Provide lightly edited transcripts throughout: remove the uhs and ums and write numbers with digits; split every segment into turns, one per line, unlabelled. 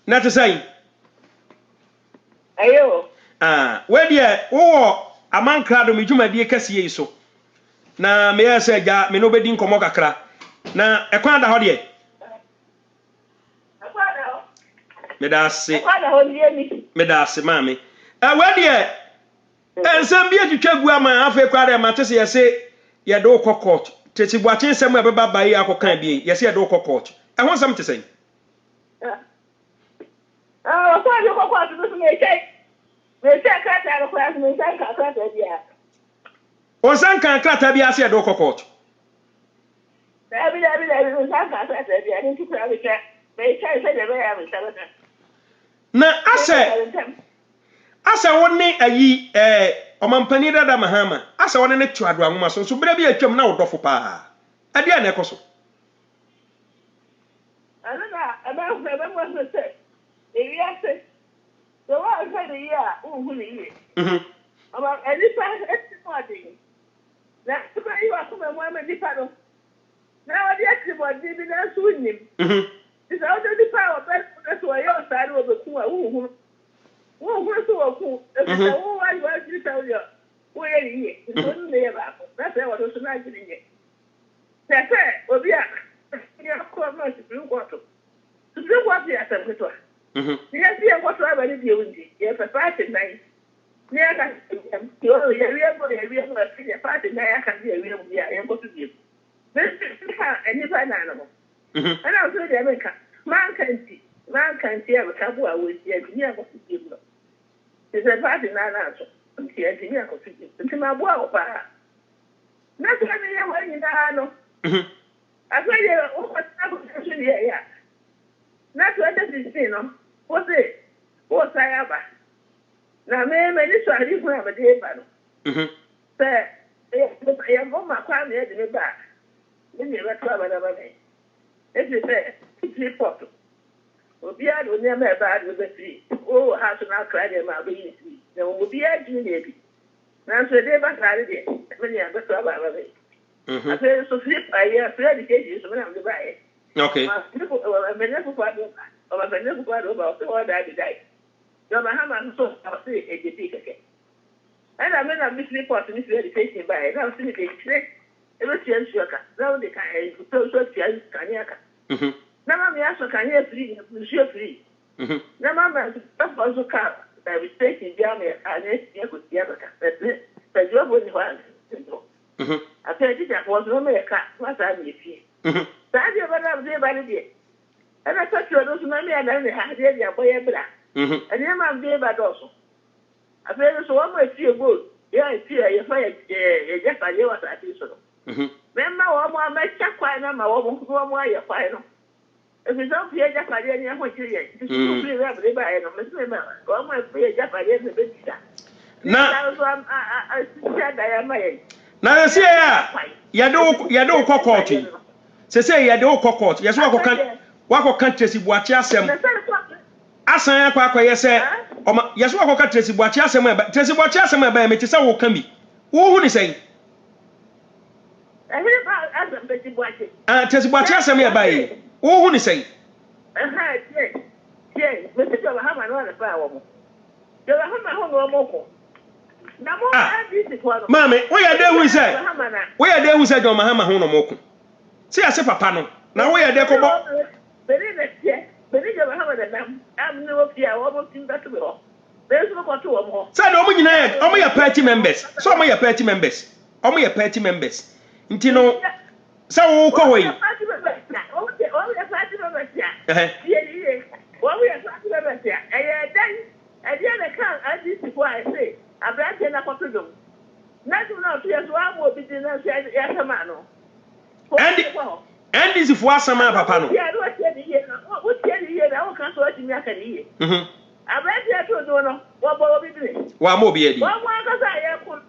na to say
ayo
we dia wo amankra do medwumadie kase yi so na me ya se ja me no bedi nkomo kakra na ekwan da ho de me da se mame we dia ensem bi atwitwa gu ama afa kwa da ma tese yese ye do court tete buache nsem e beba bayi akokan bi yese ye do court e ho nsem tese
kwa do court do me say kata ko as me say kata dia
o san kan kata bi ase ye do court
Dabi me say kata dia ni tikura be me say de be ya me say
na ase woni ayi omampani dada mahama ase woni ne tuado anwoma so bere bi atwam na wodofo pa ade a na ekoso
ana aba mo se ewi ase so wa say de ya uhu ni ye aba edi pa esti na so ba yi wa so mo ma di pa do na wa di ati mo di bi na so nim is out the power that's why you started with the who so who if you want to tell you where you don't live up that's what was not getting it that's it obi a you come not to do what you are saying to yes you what I already doing you for party night near that you are a party night I can be a real I go to you this is any banana and I'll say the America. Man can't see a couple of weeks yet. Near what you give. It's a party now. Here, near what you give. Until my boy, not when you know. I tell you, what's happening here? Not what does it say, no? What's it? What's I ever? Now, maybe this one is going to be a day. Sir, I am on my crime here in the back. Then you let trouble over me. If you say, it's report. Obia do near me bad with the tree. Oh, how to not cry them out being free. There will be a junior. Now, so they back out of it. When you have the trouble of it. I say, so flip, I hear 30 cages when I'm the buy.
Okay.
I'm never quite over, I'm never quite over, all that die. No, my hammer, so I'll say, a defeat again. And I mean, I'm missing report to Miss Education by now, see the ever change your car. Now they can so change Kanyaka. Now, me ask can you free, monsieur free. Now, mamma, that's also car. I was taking Jamie and you could the other car. But you wouldn't want to. I said, that was no mere car. What I need fee. That you ever have there by the day. And I thought you were those money and then they had their boy and black. And your mom gave that also. I said, so one way feel good. Yeah, I fear you fired just a year was at this. Remember, one may check quite a woman who are your final. If you don't fear Japan, you want to hear it. You feel every by a member. One may fear Japan in the big shot. Now, I said I am my.
Now, see, you don't call court. Say, you don't call court. Yes, what country is what you say? Asan akwa yes say yes wo akoka Tracy Boachi asem ba me ti say wo kan bi wo hu ni say Tracy Boachi asem ya ba yi wo hu ni say
me ti jo ha ma no na fa wo mo jo ha ma ho no mo ko na mo abi ti ko no
mama wo ya de hu say jo ma ha ma ho no mo ko say ase papa no na wo ya de ko bo I'm no fear, almost in that way. There's no control of more. Said your party members. So my party members. Your party members. Intino. So go away.
All the party members here. Yeah. What we are party members here. I didn't count as this is why I say. I'm not in a control. Nothing else. Yes, one more business. Yes, a man.
And this is for some papa.
Yeah, what can you hear? I can't watch me. I can hear. I bet you don't know what will be doing.
One more be a
one because I am one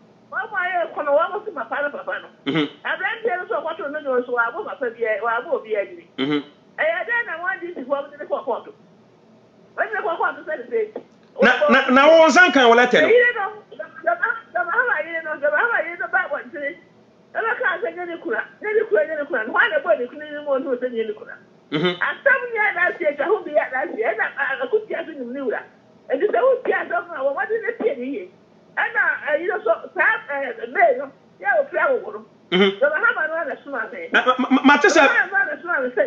of my father, papa. I bet you so what to know, so I will be angry. I want this is what the court. When the court to say the same.
Now, one can let it.
I can't say any cura. Why the body couldn't want to say any cura? Asam ya na se ka hu bi ya na se na ku ti asu ni wura. E di se hu ti asu na wo ma di ne ti ni yi. Ana you know so sa me no ya o fia wo no. So ha ma no na suma me.
Matisa.
Na suma me se.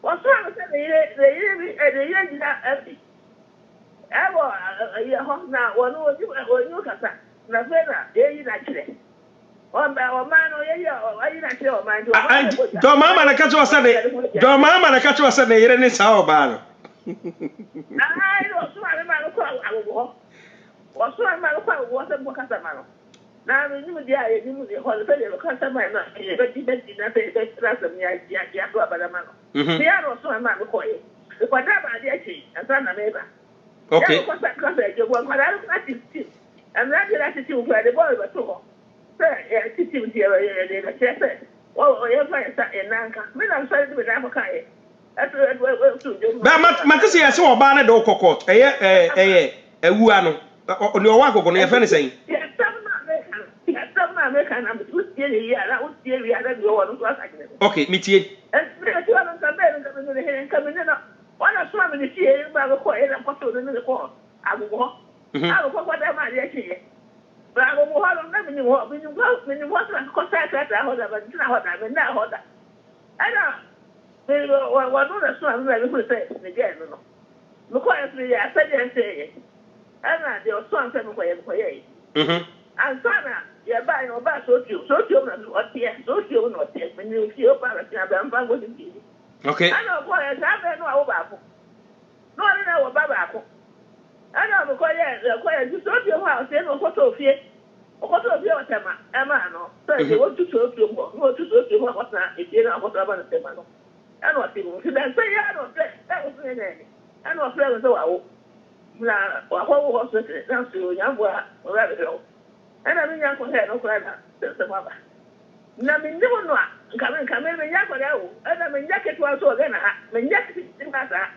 What's wrong with the year empty? Ever a hot now, one you can say, Navena, ye naturally. One by one man or ye or natural mind.
Don't mamma catch us Sunday. Don't mamma catch us Sunday in this hour bar.
I was so I'm a call. Was so I'm a call, was a book as a man. Now, you would you the whole day of customer, but you didn't pay the stress of me. I go about a man. The other was so I'm not going. The whatever I did, and son of neighbor. Okay. You want what I don't like to and that attitude where the boy was so. Sir, attitude here, they said, oh, you're trying to start in Nanka. I'm sorry to be Africa. That's what
but Matisi, I saw a banner door court, a wuano, on your walk on your fencing. Okay, me too. And coming in. One of some of the sea, by the quiet and put in the court. I will walk. I will walk whatever I see. But I will walk on them when you walk like a concert at the hotel, but you know what I mean, now hold that. I know. One of the swans that we say again. Look quietly, I said, and say, and your son said, and Sana, you're buying or buy so you not here, so you not here when you feel parasitic and bamboo. Okay.
I know boy, I have no Babu. No, I know Babaco. I know the you sold your house, and what of you? What of your Emma? So you want to show you more to show you what not if you know what about the Semano. I know people should then say, I don't that was the name. I know friends so I now, what was it? Now, so young boy, or rather go. And I mean, young head, no cry, that's the mother. Now, I mean, you know, come in, Yakko, and I mean, Yacket was so then, when Yacket in Massa,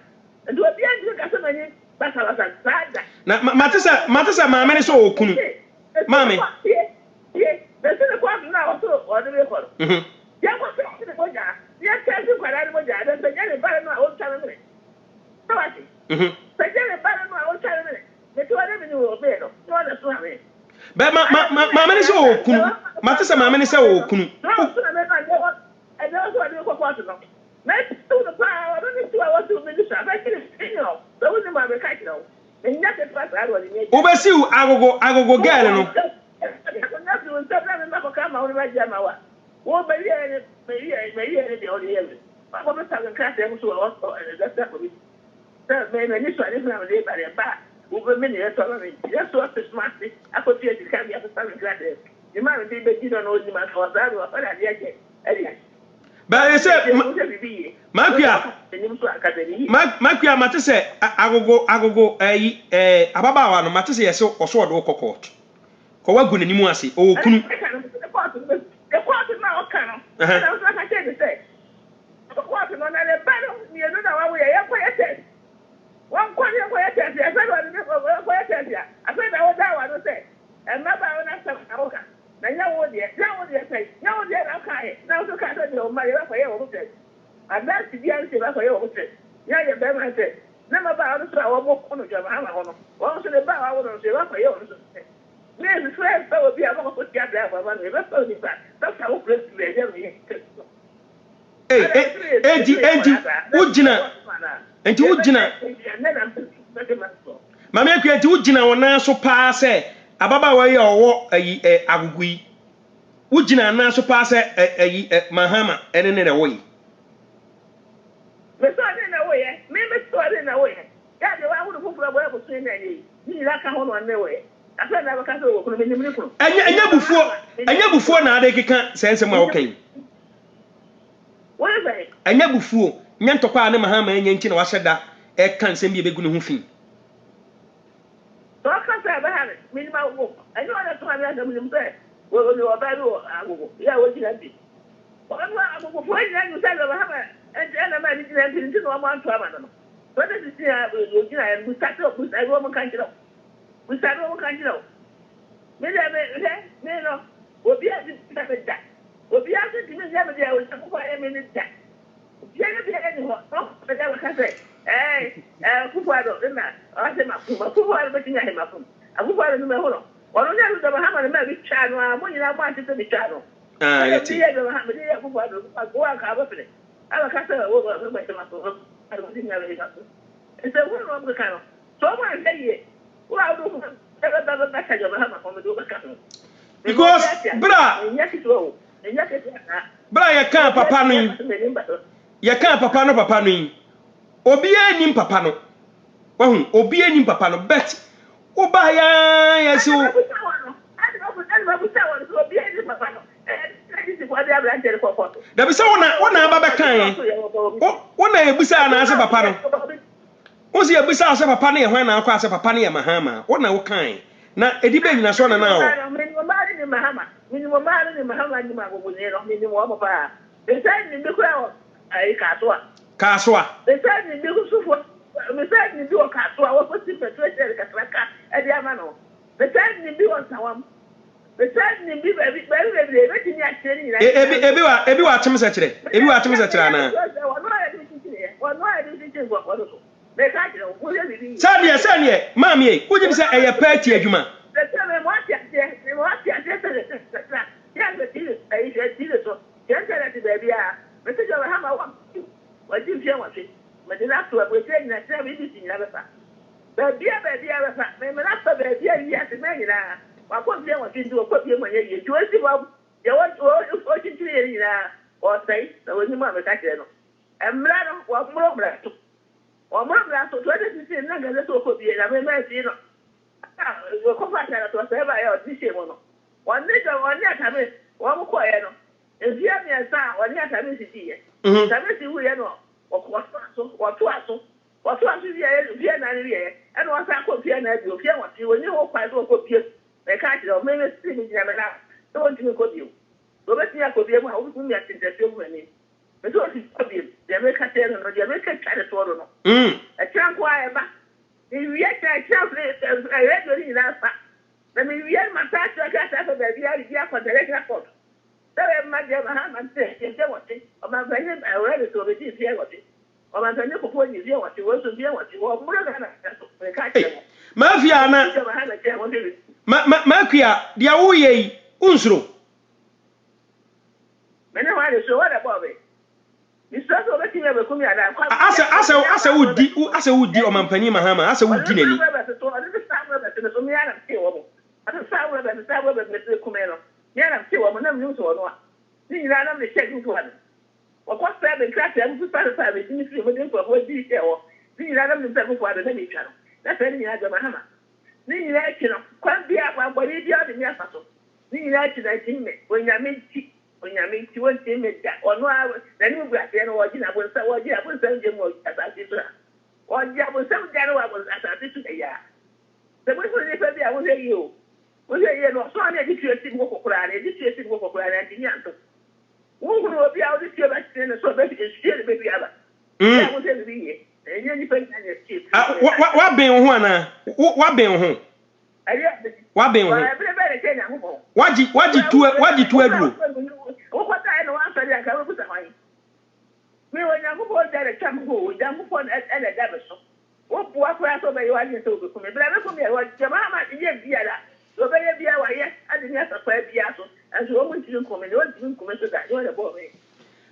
and to a the end, you got so many Bassas.
Now, Matisa, mamma is so open. Mammy,
yes, there's a quarter now, so, or the record. Young was in the Boja, yes, can't you quite animal, and say, Jenny, but my old child. So I think, Jenny, but my old child. The two of them will obey, no one is swimming.
But mamma is so open. Matisa, mamma is so open.
I don't want to go quarter. Let's do the power. I don't need 2 hours to finish. I can, so was my mechanical. And that's what I was in.
Oversee, I will go get it.
I will not come out of my Jamawa. Well, maybe the only year. I want to cast them to also, and that's that for me. Sir, maybe this one is not a day by the back. Over many years, that's what the smart thing. I could see it can be a family glasses. You might be the kid on old man for that or that.
But I said, Makia, Matisse, I will go Ababa, Matisse, so or so do court. Coagun and Muasi, oh,
the part is now kind of. I was like I said to say. The quarter on a battle, you don't know how we are quiet. One quarter quiet, I said, I said, I was that one to say. And my bow and I said, now what yet? Now okay. Now to cut on my for your and that's the answer for your yeah, you better say. Never about the flower walk on the job. Once in a bow, I wouldn't say for yours. Miss Friends, so will be able to put your there for 1 year. That's how please
Ujina, and to Ujina. Mamma, Ujina will now so pass Ababa way or Agui. Ujina now so pass Mahama and in a way.
But in a way, maybe stored in a way. That's the one who put away between any. You like a home on the way. I said, I can't go in the middle. And before now they can't send some okay. What is it?
And before, Yantopa and Mahama and Yankin was said that I can't send me a big thing.
So I can't say I it. Minimal walk. I know that's why I am there. Well, you are bad. Yeah, what did I do? Before you said, and a man didn't know one travel. What is it? We start up with a Roman country. We start Roman country. Maybe I know. We'll be at that. We'll be after the minute. I was a minute. Jenny be any one. Oh, but I can say, Kufuado, then I say, Kufuado, but you him up. I will follow the Maholo. Or on the Bahama, maybe channel, when you wanted to be channel. I see the Bahama, Kufuado, I go out, have a I can't say over the I don't think I really got it. It's a one of the kind of. So I say, well, do that message of Bahama from the Dubacan.
Because, bra, you can't papa no. You can't papa no papa no. Obia nim papa no. Wahu, obia nim papa no. Bet. Oba ya so. Da bisa wona aba bekan. Wona ebusa na ase papa no. Wonsi ebusa ase papa no ye hwan na akwa ase papa no ye mahama. Wona wo kan. Na edibe nyina so na na o.
Minimum Mahama ni magobunero, minimum papa. The same in the crowd, I Casua. The same in the Sufa, the same in the Casua, what was it, the treasure, at Yamano. The same in the one, the same in the very, everything actually.
Everyone, Timothy, everyone, Timothy, Sanya, Mammy, would you say a party, Juma?
The time what you baby, Mr. Hammer, what you feel what it, but then after we're saying that everything never found. Baby, maybe after baby, yes, maybe now. I couldn't say what you do a copy when you do it. You want to watch it or say, there was no more attack. And Brad was more black. Or more black, so 20 see another little copy, and I remember, you know. We'll come back to us ever else this year. One day, one year, I mean, one quiet. If you have your son, one year, I mean, see, I mean, see, we know what to us, and once I could hear that you hear what you when you quite go for you, they can't know, maybe sleeping never now. Don't you go you? So let me go be able to me at the children. But what is the American or the American China a chunk wire back. If we had a chance, I read in that fact. Let me read my past, I got after the idea for the regular court. So I might have a hand and say, what it, or my friend, I read it to receive here what it, or my friend, you hear what you want to hear what you want, more than a
Mafiana, Makia, the Aouye, Unsro.
Many want to show what about it.
Asa would do on Penny Mahama, Asa would do any.
When you mean to one thing, or no, then you got the what you will say, what you will send him was as I did. Or you will send January was as I did today. The way I will say you. Was a no son educated work for an educated work for an engineer. Who will be out this year and so that is still baby other. I will tell you, and you depend on your chief.
What being one? What being home? What being home? What did you do?
What I know after that, I will put away. We were never going to a camp who down upon at a devil. What poor class of a one to me, but I don't know what your mamma did. So very be our yes, I didn't have to play piano, and so almost didn't come and didn't come to that. You're about me.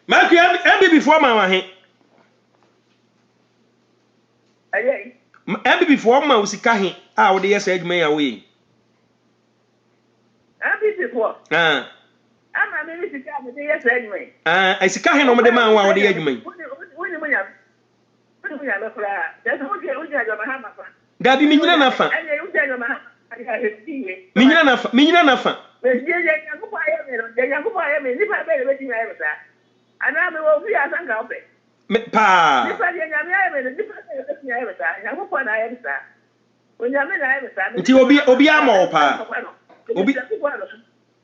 Mark, you before my head. Abby before my Usikahi, I would yes, edge me away.
Abby before. I'm a minister, yes, anyway.
I see Kahin over the man while the edge me. That be meaning enough. Meaning enough. Meaning enough.
And I will be as uncovered.
Pa.
When you're in, I have a
It will be Obiamo, pa.
Obi.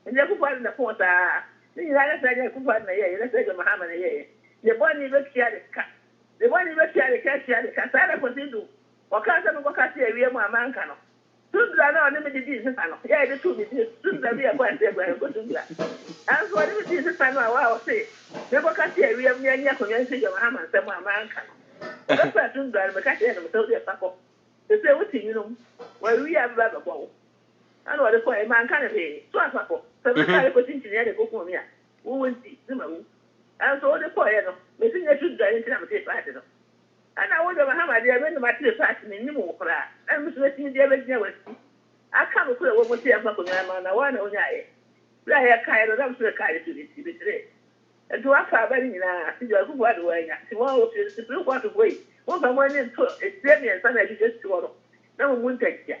And you put in the port. You let us say, let's say, Muhammad, the one you look at the cat. The one you look at the cat, the Casada Potato, or Casa Bocati, we are my man canoe. Soon as I know limited business, yeah, the two business, soon as we are going to go to that. And what is this? I will say. Never can see a real young community of Haman, some American. That's what I do, but I can't tell you a they say, what you know, where we have rather go. I know the point, man can't be so I suppose. So I can't put into the other book on here. We will see. And so the point, missing a should die into the party. And I wonder how my dear men might be passing in Nemo for that. I'm listening to the other. I can't put a woman here for man. I want to know. I have kind of to the carriage to this today. And to our father, you know, who was away. She wants to want to wait. One by one into a semi and Sunday just to no one will take you.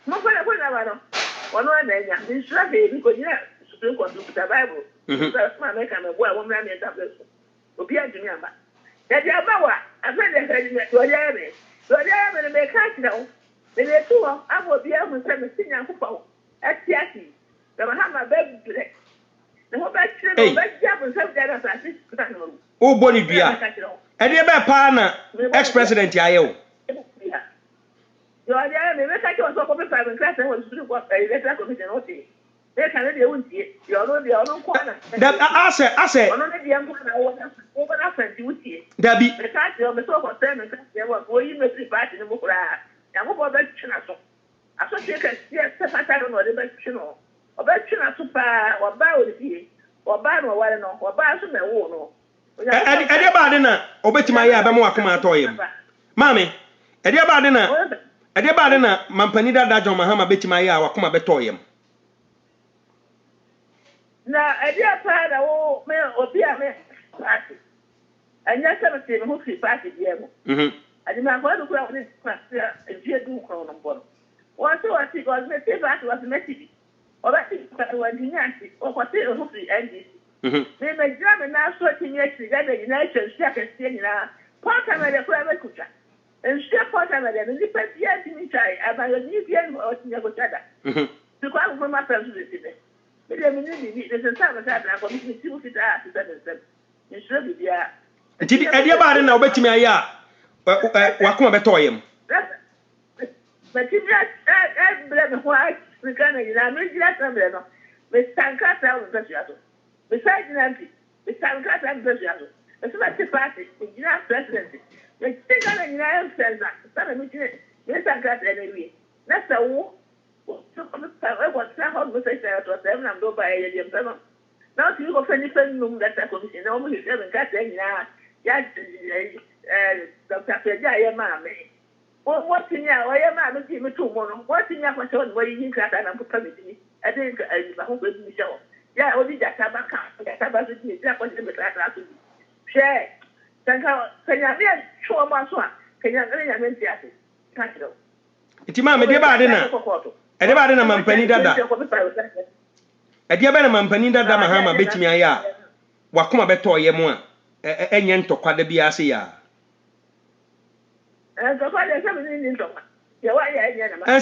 No, but I wouldn't have one day. I'm sure because you have Supreme Court to the Bible. That's my make a well woman and double. Opiya to me, Amba. That you have I said that you're there. You're there and make catch now. Then they two, I will be able to send a senior football. That's Yaki. They will have my baby today. The whole back children, back job and some data as I
Oh, Bonnie Bia. And you better partner, ex-president Yayo.
You are there, maybe I was so private class and was to do what a letter commission. Okay. They can't see it. You're not the other corner.
I said,
one of the young one I want to open up and do it.
Debbie,
the country of the so for 10 and there was going to be party in the book. I'm over that channel. I saw you can see a second or the best channel. Or best channel super or bow with you, or ban or what or buy some no.
Anybody now, obey my Abamo come out to him. Mammy, anybody now, anybody now, Mampanida Dajon Mahama bet my hour come a betoyum.
Now, a dear father, oh, male or dear man, party. And yes, I'm saying who free party, yeah. I demand one of this class and dear do crown on board. Once I see God, my favorite was messy. Or that is what Nancy or what they who free ended. They may jam and now sorting yesterday that the United States in our part of the private culture. And still part of the different years in each eye about a new game or Negotiada. To call from my friends with it. There's a time that I'm going to see what it is. You should be there.
Did anybody now bet me a ya? Wakuma betoyum.
But if that's blame white, we can't make that number. Miss Tanka sounds special. Besides Nancy, Miss Tanka sounds special. It's not the party, it's not presidency. The thing on the United States, some of it, Miss Tanka anyway. That's a war. I was how to say that was them and go by a seven. Now you go for anything room that I commission, almost 7 cats in now. Yes, Dr. Fajaya, mammy. What's in your way, mammy? Give me 2 more. What's in your question where you got and I'm coming? I think I hope it's Michelle. Yeah, only that Tabaka, that Tabaka is that was in the class. Share. Can you be a sure one? Can you really have can't you?
It's mammy, dear Badina. Anybody na Mampanida da. A dear Benna Mampanida da Mahama bet me a ya. Wakuma beto ye moa. Enyen to quade biasia. And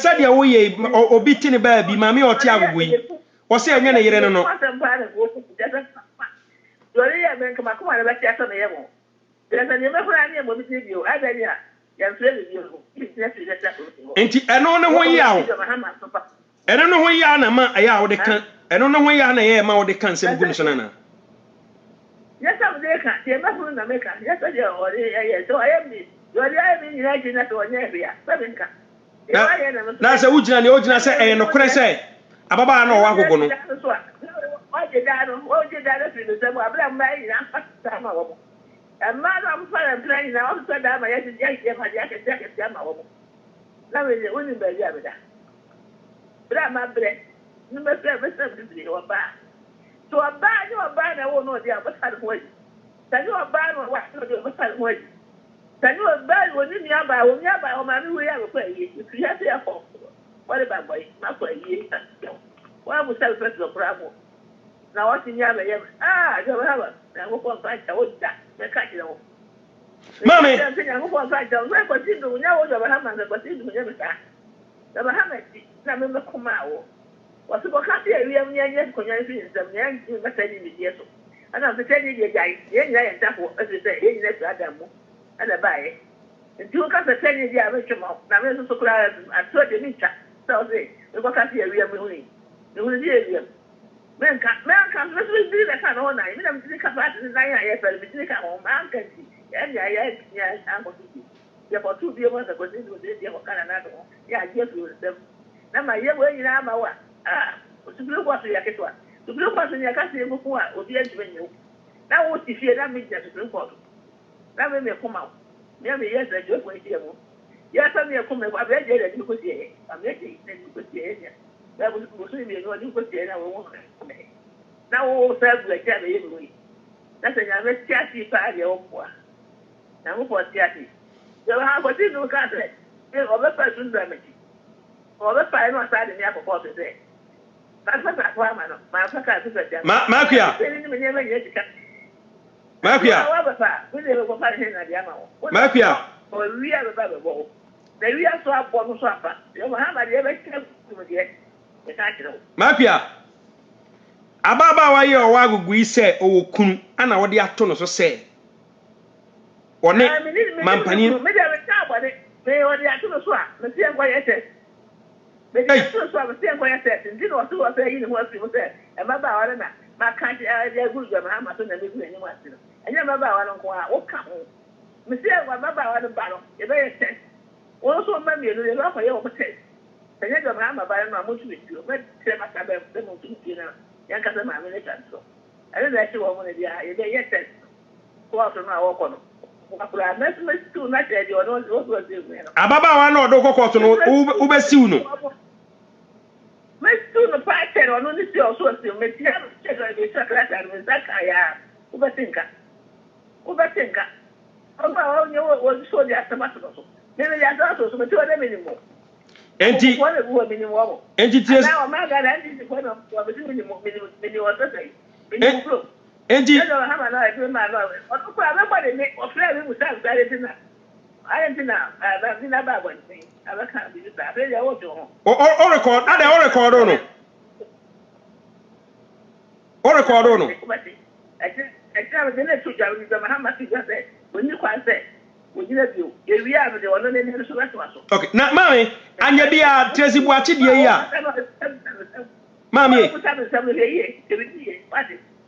said ya we or beating a baby, mammy or Tiago. Or say, I'm going to know. There's a never plan with you. I tell you. I don't know when you are. I don't know when you are. I don't know when you are. I am out the cancer.
Yes, I'm there. You're not going to make us. Yes, I am. So I am. You are the United States or Navia.
That's a Ujana, the original say, and no crazy. Ababa, no, I will go.
What did I know? What did I do? The same. I'm married. I'm and Madame Fire playing now, so that I had to get my jacket, Yama. Now is the only baby. But I'm a bread. You must have a certainty or bad. So a bad, you are bad, I won't know the other side of way. Can you are bad or what? The other side of way. Can you are bad when you are by or my new way of play? If you have the fault, what about boy? Not for a year. Why was that first of Bravo? Now, what's in Yama? You have it. I will find out that.
Mammy,
I'm going to find out what you do now. What happened? What you do every time. The Bahamas, Namma Kumao. What's the vocabulary? We have young communities, some young years. And I'm telling you, guys, young and Tapo, as you say, in that Adam and a buy. And 2 cups of 10 years, I mentioned, now there's so glad I told you, so say, the vocabulary we are moving. You will hear him. menka so di the kind on I mean the capacity na ya fere me di ka o man kan ti ya anko ti ya for 2 be months ago this was the kana na do ya get to them na ma ye we nyina ma wa Supreme Court ya ketwa Supreme Court ya ka se mu ko a obi adwuma nyu na wo ti fie na me ja Supreme Court na me kuma me yes a joke when you ya sa me kuma ba be je da ko tie am ye ti ne ko tie ya da bu so me no di ko tie na wo na wo sa bu ja be ye mu na se ya me tia ti pa ya o kwa na mo po tia ti ya ha ko ti no ka tre e o be pa sun da me ti o be pa no sa de ni akoko se se ba fa kwa ma no ma fa ka ti se ja
ma kuya Makuya. Makuya. Makuya. Ababa wa ye owa agugu ise owo kunu ana wo de ato no so se. One mampani.
Me de be ta bode. Me wo de ato no so a, me se enko ye test. Me de ato so a, me se enko ye test. Ndi no so wo se yi ni ho afi mo se. E ma ba wa na ma kan ya guru ga ma so na me ku ni mo asi no. Anya ma ba wa no ko a wo ka ho. Me se wa ma ba wa no ba no. E be ye test. Wo so ma mi no ye ba ko ye wo test. Anya ga ma ba no mo tu ti o. Me se ma ka be mo tu ti na. Ya ka se ma me le kan so. Anya da chi wo mo ne dia ye be ye test. Ko so na wo ko no.
Ababa wa na odo kokoto no ubesiu no
mestu no pattern ono ni si oso si metia check the chocolate and zaka ya ubetinka oba onye wo so dia tomato so nene ya so metia de minimum
enti
wo minimum
enti ties
na o ma ga na ndi ko no wo minimum wo so say minimum
enti
no ha ma na e ma no o ko abe kwa de ni o fere mi musa gare tina ayentina ba dina ba gwa ni aba ka bi ta be ya wo jo
o record ada o record no o record no
ekira be na tu ja ni ma ha ma ti ja se oni kwa se oni na bio ewi a de wono ne ne so ba so
okay na mami anya bia Tracy Buachi die yi a mami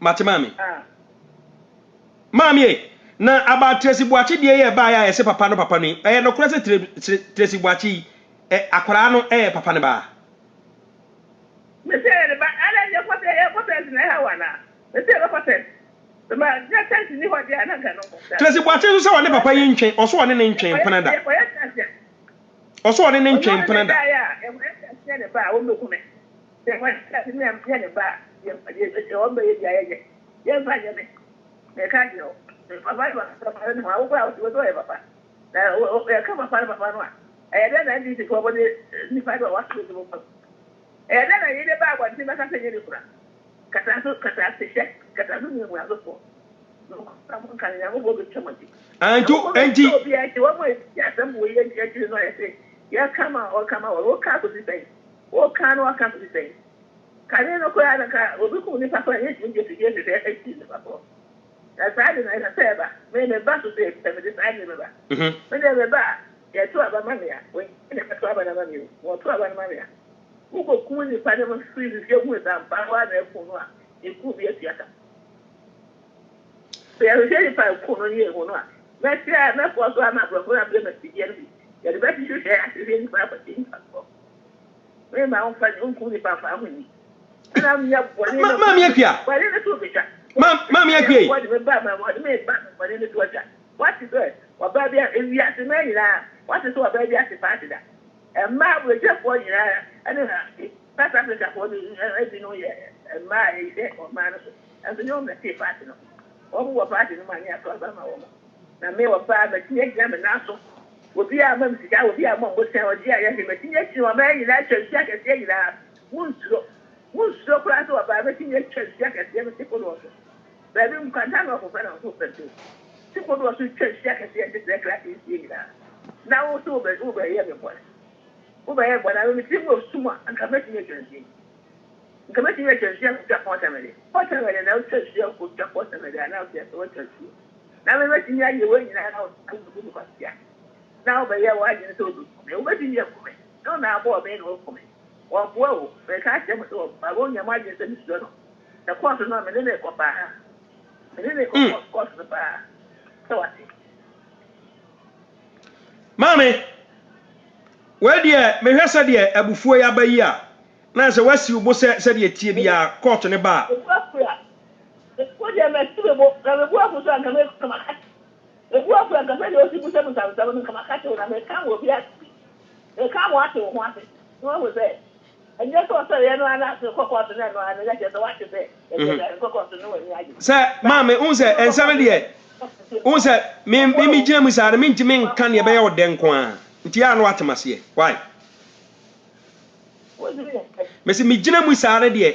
mate mami mami na aba Tracy Buachi die yi ba ya ese papa no e no kura se Tracy Buachi akwara no papa ne ba
me se ba ala je ko te na ha wana me se ba ko te ma ya tanti ni ho dia na ga no
Tracy Buachi so se woni papa yi ntwen oso woni ne ntwen panada oso woni ne ntwen panada
ya e ne ba wo me ku me se wa se ne am ne ba ye o me ye ya ye ba ye me ka jo papa ba no ma wo ba wo do e papa na o ya ka papa no a e de na ndi ko bo ni fa do wa so do mo e de na ye de ba gwa ti ba ka se ye ni kura kata se she kata no ni wa do ko no ka mo kan ya mo bo chama ti
anju enti
obi ya ti wo mo ya sam wo ye ya ti no ya se ya kama o ka ko ti sai o ka no ka ko ti sai kare no ko ya na ka obi ko ni papa ye ti je ti ye de e ti papa ya sa de na se ba me ba so se te me de sai me ba me de ba ya tu aba ma ya we ni ka tu aba na ma mi wo tu aba na ma ya wo ko ku ni pa de mo free ni ke mu ta pa wa na ku no a e ku bi e ti aka ya je pa ku no ni e ku no a me ti a me ko so ama bro na ble me ti je ni ya de ba ti ju ya ti ni pa pa ti pa ko me ma on fa ni ku ni pa fa hu ni ana mi ya bo ni
ma mi akua
wa ni to be cha
ma mi akua
what me ba ma what me ba ma ni to cha what is it wa ba bia e wi ase me nyina what is wa ba bia ase pa ti da e ma wo je ko nyina ana na South Africa ko ni e bi no ye e ma e se o ma no so and no me ti pa ti no o mo wa pa ti no ma ni ato ba ma wo na me wa pa ba ti exam na so obi a ma msika obi a ma mo se o ji a ye me ti ye ti wa ma nyina twesi aka se nyina munso kura so wa ba ti ye twesi aka se me ti ko no so ba bi mkanta no ko fa na so pe ti ko do so twesi aka se ye se kra ti se nyina na wo so be ye me bo Uba ya bwana mimi timu suma ankameti nye jenzi. Ankameti nye jenzi ya kuja kwa tamele. Kwa tamele na ucheshi ya kuja kwa tamele na ucheshi. Na mimi timu ya yewe ni na kudu kwa sia. Na uba ya waje ni todo. Uba timu ya kume. Na abo abe no kume. Wa bwa o be ka che mo ba go nya maje se ni no. the course no me ne ko pa me ne ko course pa so what
Mami, where dear me hwesa de abufuo ya bayi a na se wasi ubo se de tie bia court ne ba
ko je me tibe bo na me bu afuso an kama kama e bu afuso an kama de o si bu se mu sa kama ka te na me kan wo bia e ka mo ate wo ate no wo se and just what I know, I'm not so cocked and I just watch it.
Sir, Mammy, unse, and 70. Unse, me James are mean to me, can you bear den quan? Tian what must ye? Why? Missy me James are dear,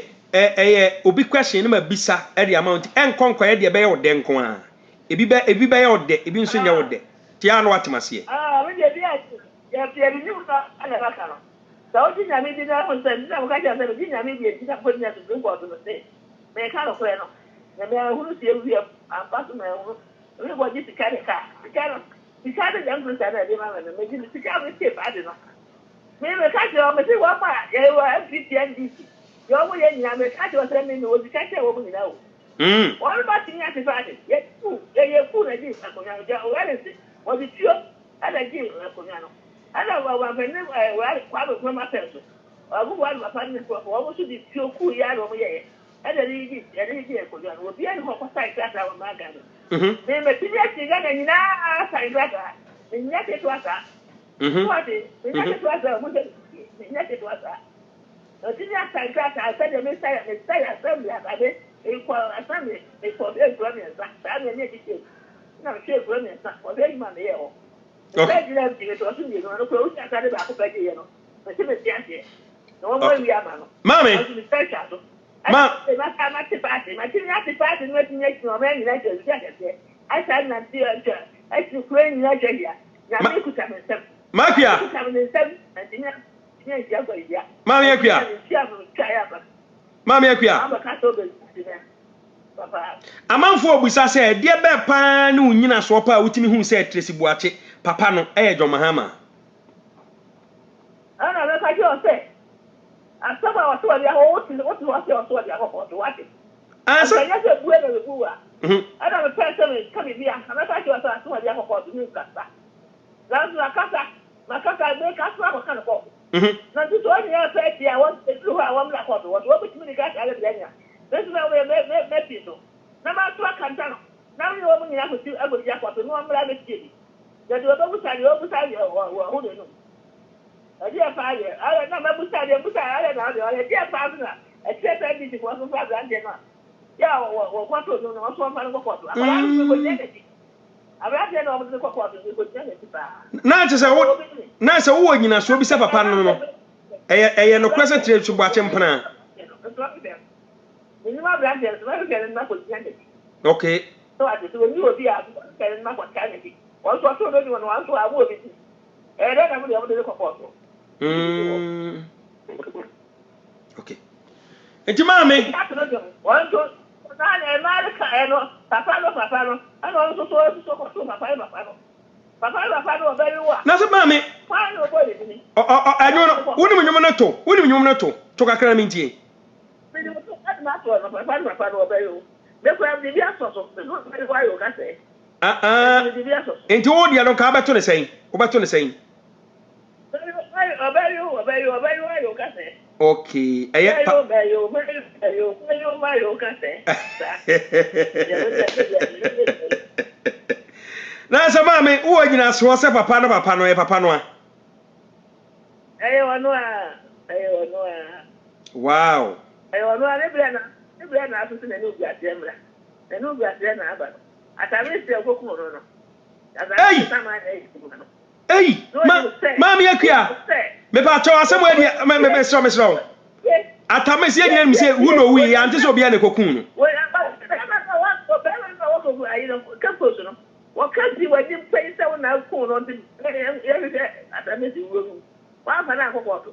obi question him a bisa at the amount and conquer the bear den quan. If you bear out there, if you sing out there. Tian what must ye?
Ah, when you're new, I never can. So didn't I mean that was said, no, I just never did. I mean, you didn't put me to drink water to say. May I kind of friend? The man who see you are passing my own. Everybody to carry a car. The car is young person and the making the cigar with tape. I don't know. Maybe I catch you on the one part. You are FCT and DC. Your way and I may catch you sending you to catch a woman now. What about the anti party? Yes, food. You're food and this. Was it sure? And I give a I don't know what I from myself. I would want my partner for almost to be pure cool yard over here. And then he will be able to fight that our magazine. They may be together and now sign that. And yet it was that. What is it was that? The senior sign that I said the Messiah assembly at a equal assembly for their brothers. I'm an education. No, she brothers for their money. The president it wasn't you know, close I started back up again. But she was here. No more we are,
Mammy.
My party, my party, making next no man United. I said, not see I should claim Nigeria. Now, you could come in seven.
Mafia,
coming in seven, and
Mammy Aquia, Mammy Aquia.
I'm a castle. Papa.
A man for Busa said, dear Bear Pan, Nina Swapper, with me who said Tracy Boache, Papa no, John Mahama.
I don't know what you say. And someone was told what to watch it. I said, yes, a brother of the Bua. I don't know, person is coming here, and I thought you were told the other to New Casta. That's my Casta make us have a kind of call. Now, this one year said, I want to do I want to call what would you guys Alexandria? This is where we met people. No matter what Cantano. Now you open up with you, I would just want to know I'm glad it's getting. That you are overside or who do know. A dear father, I don't know, I don't know, a dear father, except I did it was from father and dinner. Yeah, what to know, what's one man of what? I'm rather over the quarter with Genesis.
Not as a wood, nice a wood in a so be set upon no present to watch him. Okay.
So I just when you will be out and not what Kennedy. Also, I told everyone once I would be. And then I would have to look for.
Okay. And to mommy,
one to America and Papa, and also so Papa, very well.
Nothing, mammy.
Why nobody?
I don't know. What do you want to talk a craminty? Into all the other car back to the same. Back to the same. Okay. That's a mammy who are in us was a papa. Wow.
I was not a brand after the new gas general. The new gas general, but at a risk of Cocono.
Hey, Mammy Akia, Mepato, somewhere, Miss Row. At a messiah, say, who know we and this will be a cocoon.
Well, I'm what country was in place now on the at a missing room? One for now, what?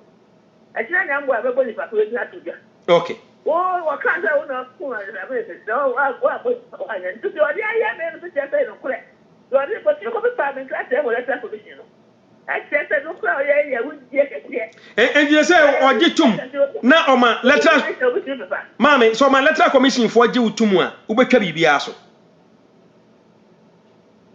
I can't remember everybody for to
okay.
Oh, what can't I not pull it? So, what and to the idea, I am to just say, no, correct. But you come to time and class, they will let that position. said, look, I would get it.
And you say, or get tum. Now, ma, letter. Mammy, so my letter commission for you to moi, Ubeka Biaso.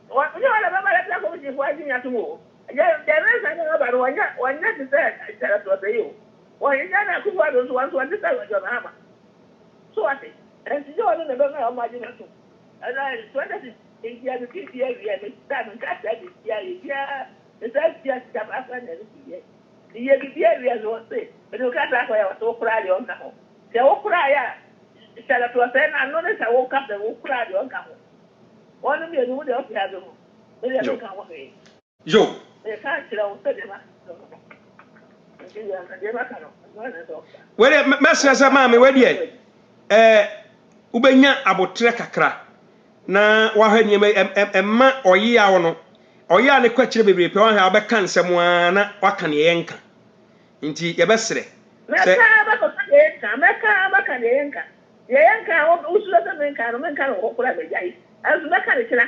What you are about letter commission for you to move. There is another one yet to say, I said to you. Why, you never could want to tell your mamma. So I think, and you don't know my dinner. And I swear in here to keep here, and stand catch that is here. The first year, come up and the year behavior was say, but you can't ask why I was so proud on the home. The old cry, shall I was saying, I noticed I woke up and woke proud on the home. One of you would have had them. They don't come away.
Joe,
They can't tell them.
Well, Master Mammy, where ye? Ubenya abotre kakra. Na wahanye emma oyi a wono. Oyi a ne kwakire bebre pe wan ha abeka nsem na waka ne yenka. Nti ye besere.
Meka abaka ne yenka. Ye yenka wo usulo se menka no kokura bejai. Azu meka ne kira.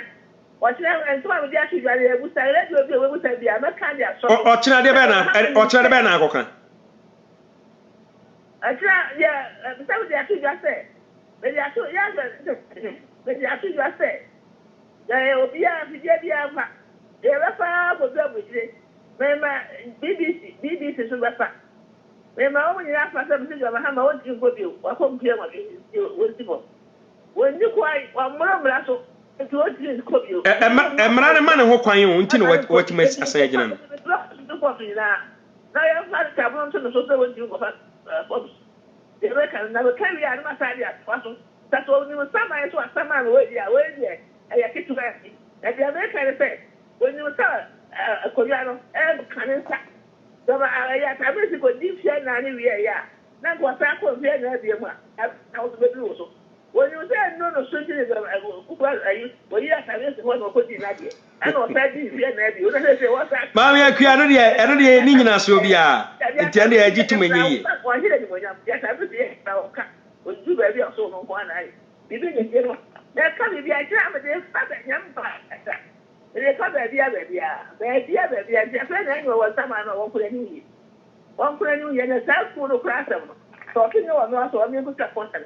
Ochina enso ma bi asu jare ebusa radio bi ebusa bia meka dia so.
Ochina de be na akoka.
Achira ya bisa bi asu jase. Be asu ya be asu jase. Ya obi a fidie bia ma. E ba fa bo bi abujire. Mema BBC so ba fa. Mema o ni afa se bi jo ma ha ma o ti ko bi o. Wa ko bi ma bi o ti bo. When you quite one more so to what is copy.
A man who quite until what makes a surgeon.
Now I have had a carbon to the social when you go Bobs. The record never carry out my side yet. That's all you were some I saw some man where you are where I get to that. And the American effect when you saw a Koreano and Canada. So I basically deep share anywhere. Not what I could hear I was with you also. When you say no, switching is well, yes, I just want to put in that. I don't say this here, you don't say what's that.
Mammy, I don't hear Nina Sylvia. Intend the edge to me.
Yes, I would say, would you baby or so on one eye. Living in general, there can be a jam of their father, young father. They come baby, and just I know what someone won't put any. One put any in a self full of class. Talking or not, so I'm able to contact.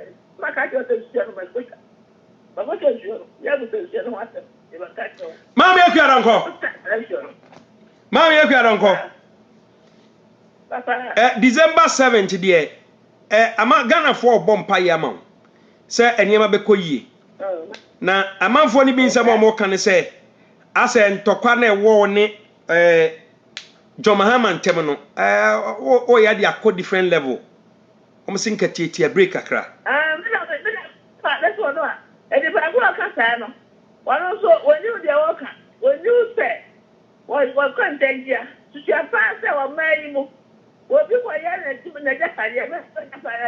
Mammy, if you are uncle. Mammy, if you are uncle. December 7th, dear. I'm a Ghana for Bompire amount. Sir, and Yama Bekoyi. Now, a man for any being some more can say. I said, Tokane warning John Mahaman Temino. Oh, yeah, they are called different level. I'm think a break a crack. That's what I and if I go a casano, one also when you the worker, when you say, what content here, to your pastor or marry you, what people are young and doing the Japadia,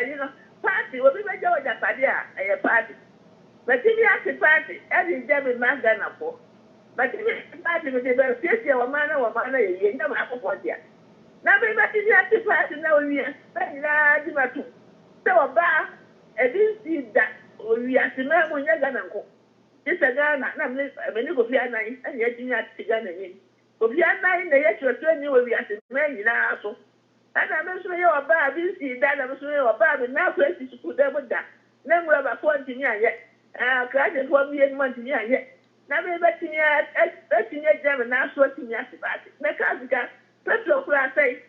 you know, party will be my Japadia, a party. But if you have the party, every day with Magana for. But if you party with the 50 or manner, you never have a point yet. Now, if you have the party now, we are very large. So, about I didn't see that. We are the man when you're going to go. This is a Ghana, and when you go to nine, and yet you have to Ghana. But we are nine, the yet you're 20, we are the man in our so. And I'm sure you're a bar, this is that I'm sure you're a bar, and now places to put them with that. Then we have a 40 year yet. Classes 1 year month yet. Now we're betting yet, German, now sorting yet about it. Mechanical, petrol class say,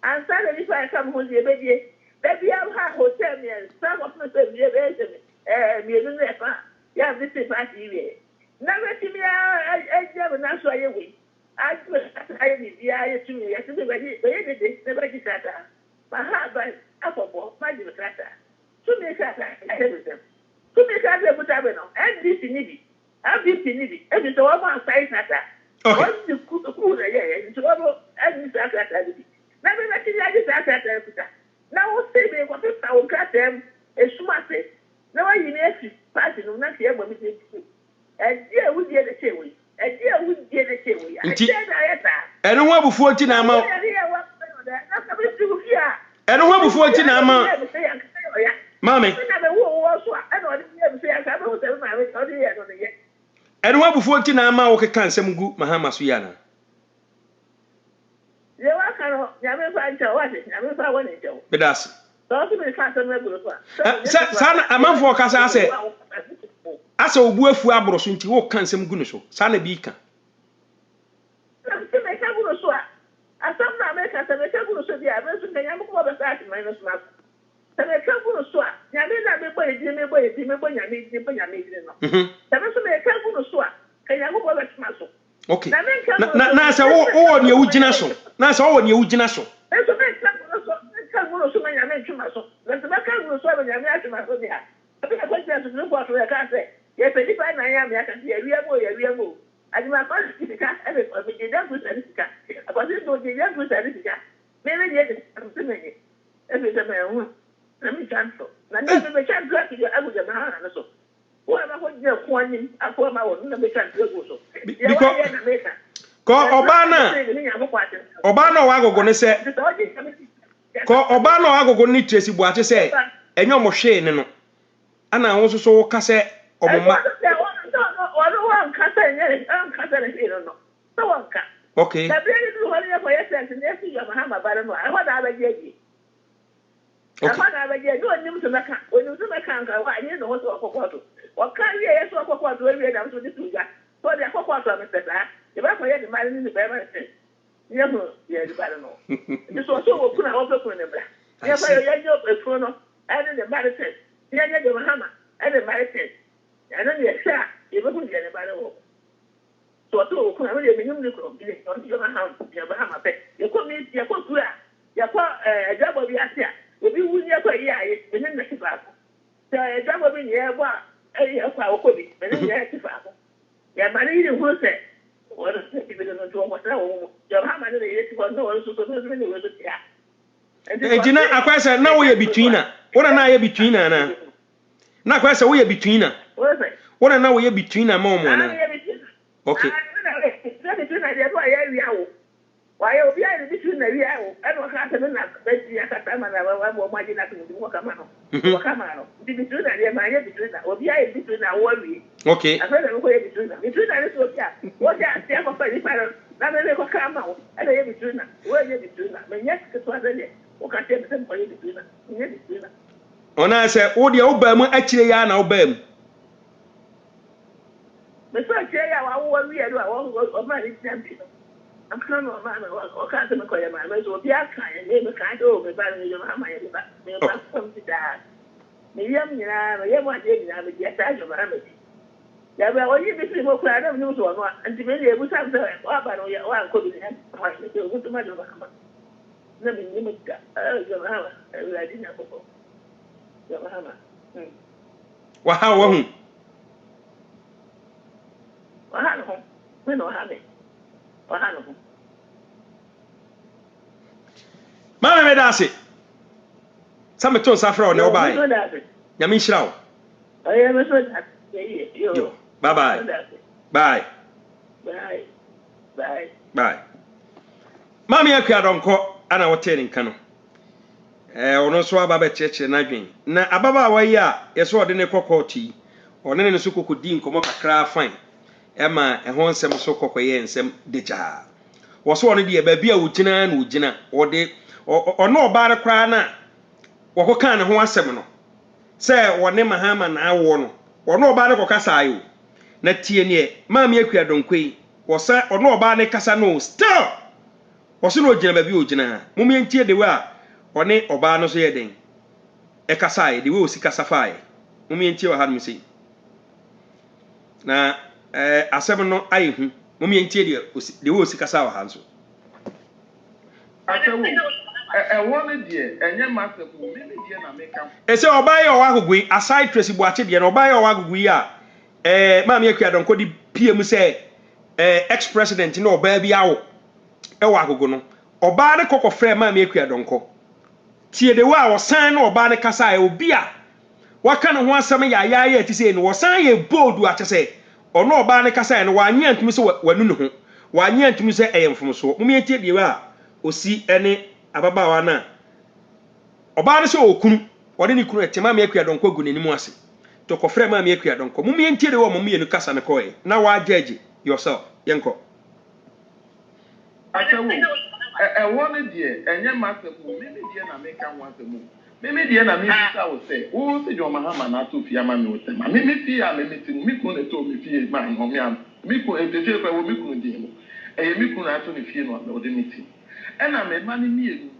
and suddenly if I come home, baby, baby, I'll have hotel me and some of my baby, yeah, this is party. Now, let me, I never know so I will. I to me, I never did that. My husband, Apple, my dear Cata. To make us, I have them. To make us a good and this in it. I'll be in it. And it's all one size at that. What's the cool, yeah, and to all and this after. Never let you after. Now, say they want to cut them a smart. Now, I need party, no, not here, but and dear, we get a chair. And dear, we get a chair. I don't want 14 amount. I don't want 14 amount. Mammy, I don't want 14 amount. Okay, can't some good Mahama Suyana. nyame fa ncha wa de nyame fa woni ncha
bedas
so so me ka se me guru so
sana amanfo kasa ase asa obu afu abro so nti wo kan nsem gu no so sana bi ka
se me ka guru so asam na me ka se me ka guru so dia me so nyame ko ba sa ati minus na se me ka guru so nyame na me boy di me boy di me boy nyame di me nyame di no se me so me ka guru so ka nyame ko ba tma so
okay na sa wo ne ugina so na sa wo ne ugina so
eso me ka guru so me nyame tma so na se me ka guru so me nyame atma so dia abi na ko tma so no ko so ya ka se ye pe di pa na ya me aka ya wi mo adima ko sika ebe ko be dan ku sika akwasi do je dan ku sika me le je de so me ni ebe de me hu na mi chanto na nda me chanto ati je agu je ma na so wo ma ko je ko ani akwa ma wo na me chanto go so
ko oba na wa gogo ne se ko oba na wa gogo ni Tracy Buache se enyo mo hwe ne no ana wo so wo ka se omoma okay
so to ko na me nyum ni ko bi on ti ma ha ya ba ma pe ye ko mi ya ko ku ya ko jabo bi asia obi wu ni ko yi aye me ni na ti ba ko jabo bi ni e ba ya ko ko bi me ni ya ti ba ko ya ma ni hu se o do ti bi no to mo tra wo ya ba ma ni ye ti ko no o so ni wo so ti ya
ejina akwasa na wo ye between na ye between na akwasa wo ye between na wo ye between ma o mo na okay
why obi ai bi tun na wi awo e no ka se na be ti akata ma na wa mo ma ji na tu mo ka ma no mo ka ma no bi tun na ye ma ye bi tun na obi ai bi tun na wo wi
okay
afa na ko ye bi tun na so ya wo ja ti ko fa ni pa na me ko ka ma wo e na ye bi tun na wo ye bi tun na me nye ke to azele o ka te be ko ye bi tun na nye bi tun na
ona se wo de wo ba mu akire ya na wo ba mu
me so akire ya wa wo wi e do wo ma ni champion I'm coming on my or can't call your man. So be a kind, name a kind of a bad your mamma, may not come to that. Maybe I'm one day, I will get out of my remedy. Yeah, well, you be more crowd of news or not, and to many able to answer, or your one could be good to my mother. Never limit your mamma, I didn't have your mamma.
Well, how long?
Well, we know how many.
Mama me dase. Some ton safra on no buy. Nyame hira wo.
Aye me so that. Yo.
Bye bye. Bye.
Bye. Bye.
Bye. Mama yakua donko ana wote nka no. Ono so aba be cheche na dwen. Na ababa awayi a yeso ode ne kokoti. One ne so kokodi nkomo kakra fine. Ema ehon nsem so kokoye nsem deja wo so one de ba bia wugina na wugina ode ono obare kra na wo koka ne ho asem no se wone mahama na awo no ono obare kokasa ayo na tie ne maami akua donkoi wo se ono obare kasa no still wo so no ogina ba bia ogina mumye ntie de wa one obare no so ye den e kasa aye de we osikasa faaye mumye ntie wa ha no sei na asem no ayehu mumye ntie de wo sikasa wa hanso
atewo won de enye masefu me de na meka
ese obaye o agugui aside Tracy Buache de na obaye o agugui a maami akua donko di PM se ex president na oba bi awo e wa agugu no oba ne kokofre maami akua donko tie de wa wo san na oba ne kasa e obi a waka ne ho asem ya ya ti se no wo san ye bold a chese ono oba ne kasa no wanye antumi se wanu ne ho wanye antumi se eyemfomso mumye tie de wa osi ene ababawa na oba ne se okunu ode ne kunu etema me akua donko gu nenimu ase to kofre ma me akua donko mumye tie de wo mumye no kasa ne koe na wa judge yourself yenko
atewo ɛwɔ ne deɛ ɛnyɛ masɛm mu mimi deɛ na meka ho asɛm mu mimi deɛ na mebisa wo sɛ wo sɛ John Mahama na ato fie ama me wo sɛ ma mimi fie a mimi ti mu mi kunu na to mi fie ma no me am mi kunu efie kwa wo mi kunu deɛ mu ɛyɛ mi kunu ato ne fie no na ɔde mi ti ɛna me ma ne mienu